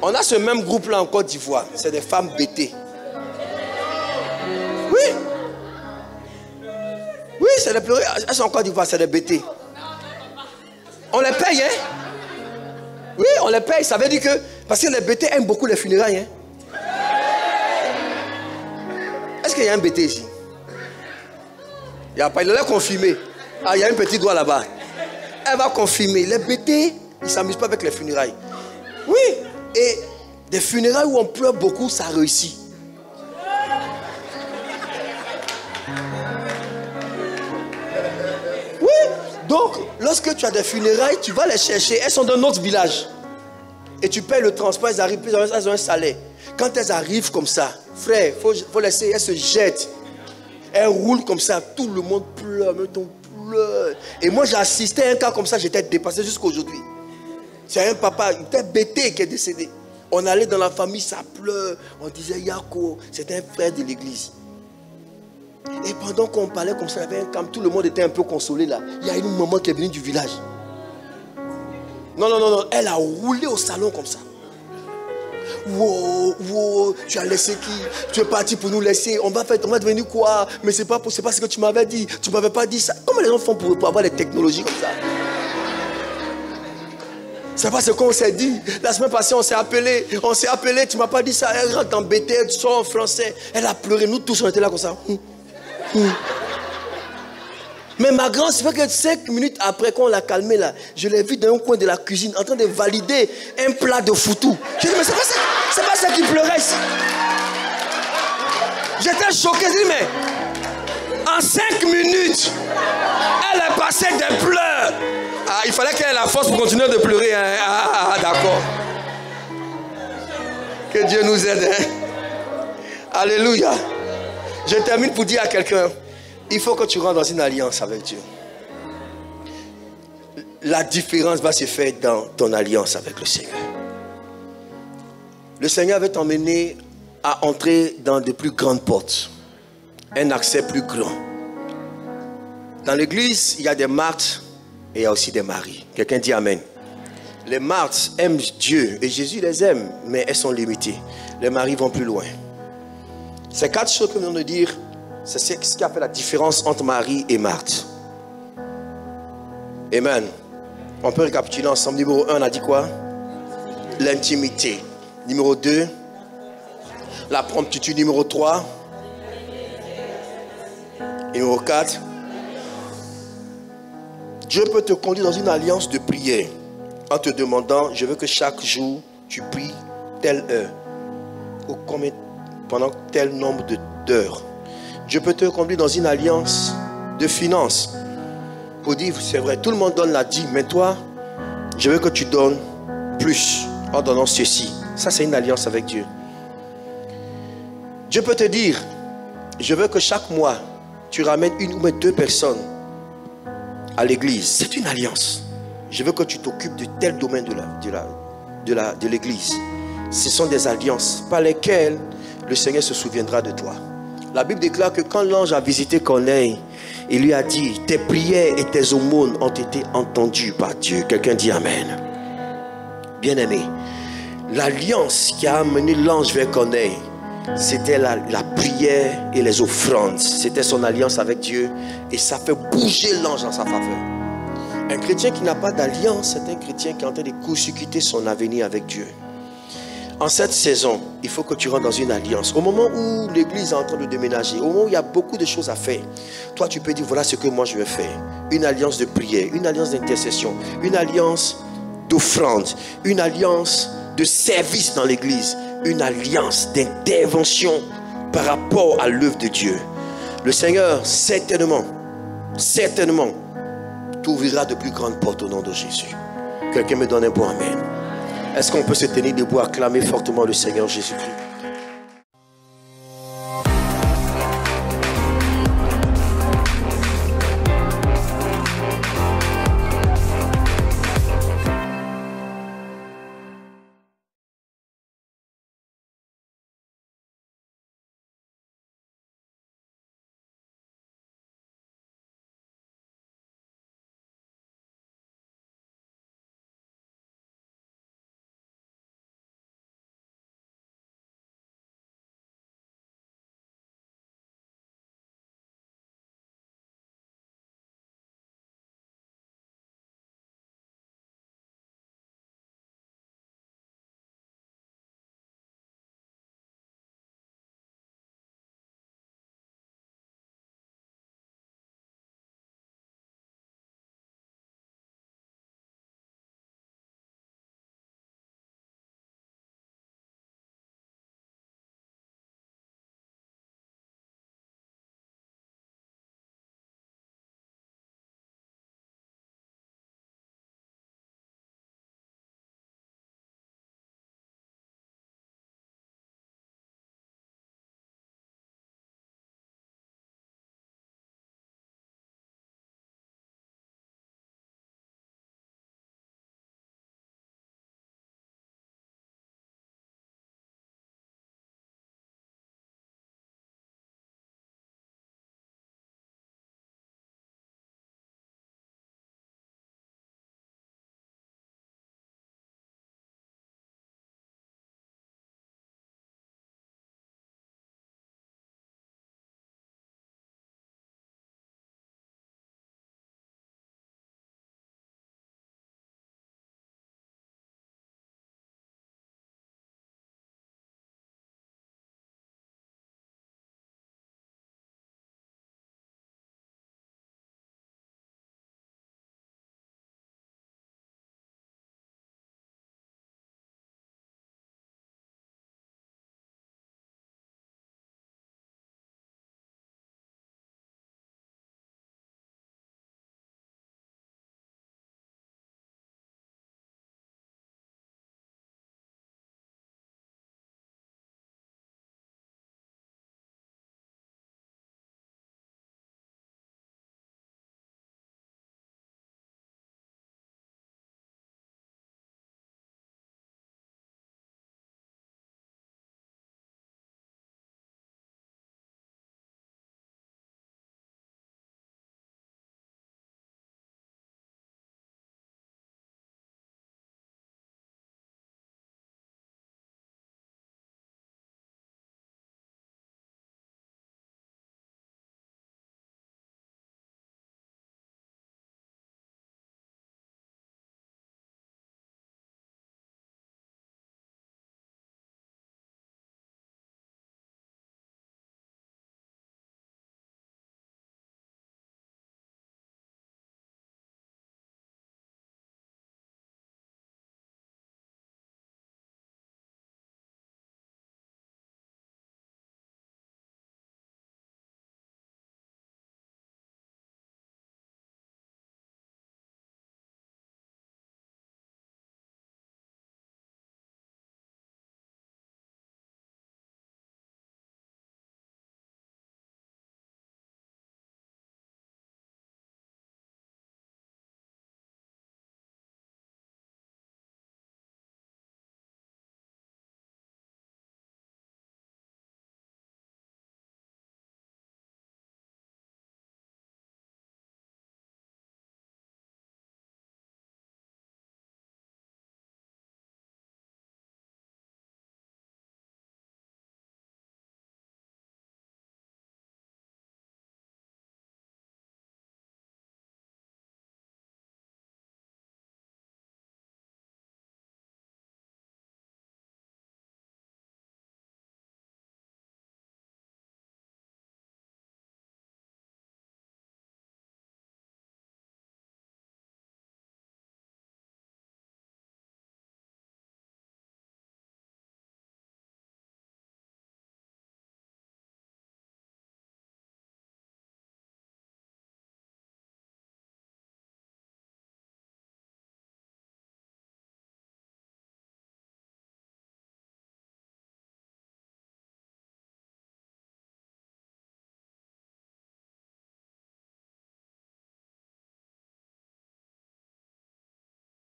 On a ce même groupe-là en Côte d'Ivoire. C'est des femmes bêtées. Oui. Oui, c'est des pleureuses. Elles sont en Côte d'Ivoire, c'est des bêtées. On les paye, hein? Oui, on les paye. Ça veut dire que... Parce que les bêtées aiment beaucoup les funérailles, hein? Est-ce qu'il y a un bêté ici? Il n'y a pas, il l'a confirmé. Ah, il y a un petit doigt là-bas. Elle va confirmer. Les bêtés, ils ne s'amusent pas avec les funérailles. Oui. Et des funérailles où on pleure beaucoup, ça réussit. Oui. Donc, lorsque tu as des funérailles, tu vas les chercher. Elles sont dans notre village. Et tu payes le transport, elles arrivent, elles ont un salaire. Quand elles arrivent comme ça, frère, il faut laisser, elles se jettent. Elles roulent comme ça, tout le monde pleure, mais on pleure. Et moi j'ai assisté à un cas comme ça, j'étais dépassé jusqu'à aujourd'hui. C'est un papa, il était bêté qui est décédé. On allait dans la famille, ça pleure. On disait Yako, c'était un frère de l'église. Et pendant qu'on parlait comme ça, il y avait un camp, tout le monde était un peu consolé là. Il y a une maman qui est venue du village. Non, elle a roulé au salon comme ça. Wow, tu as laissé qui? Tu es parti pour nous laisser. On va devenir quoi? Mais c'est pas ce que tu m'avais dit. Tu m'avais pas dit ça. Comment les gens font pour avoir les technologies comme ça? C'est pas ce qu'on s'est dit. La semaine passée, on s'est appelé, tu m'as pas dit ça. Elle rentre embêtée, elle sort en français. Elle a pleuré, nous tous on était là comme ça. Mais ma grande, c'est vrai que 5 minutes après qu'on l'a calmée là, je l'ai vue dans un coin de la cuisine en train de valider un plat de foutou. Je dis mais c'est pas ça qui pleurait ici. J'étais choqué, je dis mais en 5 minutes, elle est passée des pleurs fallait qu'elle ait la force pour continuer de pleurer. Hein. D'accord. Que Dieu nous aide. Hein. Alléluia. Je termine pour dire à quelqu'un, il faut que tu rentres dans une alliance avec Dieu. La différence va se faire dans ton alliance avec le Seigneur. Le Seigneur va t'emmener à entrer dans de plus grandes portes. Un accès plus grand. Dans l'église, il y a des Marthes et il y a aussi des Maries. Quelqu'un dit Amen. Les Marthes aiment Dieu et Jésus les aime, mais elles sont limitées. Les Maries vont plus loin. Ces 4 choses que nous venons de dire, c'est ce qui a fait la différence entre Marie et Marthe. Amen. On peut récapituler ensemble. Numéro 1, on a dit quoi? L'intimité. Numéro 2, la promptitude. Numéro 3, numéro 4, Dieu peut te conduire dans une alliance de prière en te demandant, je veux que chaque jour tu pries telle heure ou pendant tel nombre d'heures. Dieu peut te conduire dans une alliance de finances pour dire, c'est vrai, tout le monde donne la dîme, mais toi, je veux que tu donnes plus en donnant ceci. Ça, c'est une alliance avec Dieu. Dieu peut te dire, je veux que chaque mois, tu ramènes 1 ou 2 personnes à l'église. C'est une alliance. Je veux que tu t'occupes de tel domaine de l'église. Ce sont des alliances par lesquelles le Seigneur se souviendra de toi. La Bible déclare que quand l'ange a visité Corneille, il lui a dit, tes prières et tes aumônes ont été entendues par Dieu. Quelqu'un dit Amen. Bien-aimé, l'alliance qui a amené l'ange vers Corneille, c'était la prière et les offrandes. C'était son alliance avec Dieu et ça fait bouger l'ange en sa faveur. Un chrétien qui n'a pas d'alliance, c'est un chrétien qui est en train de court-circuiter son avenir avec Dieu. En cette saison, il faut que tu rentres dans une alliance. Au moment où l'église est en train de déménager, au moment où il y a beaucoup de choses à faire, toi tu peux dire voilà ce que moi je vais faire. Une alliance de prière, une alliance d'intercession, une alliance d'offrande, une alliance de service dans l'église, une alliance d'intervention par rapport à l'œuvre de Dieu. Le Seigneur, certainement, t'ouvrira de plus grandes portes au nom de Jésus. Quelqu'un me donne un bon amen. Est-ce qu'on peut se tenir debout, acclamer fortement le Seigneur Jésus-Christ?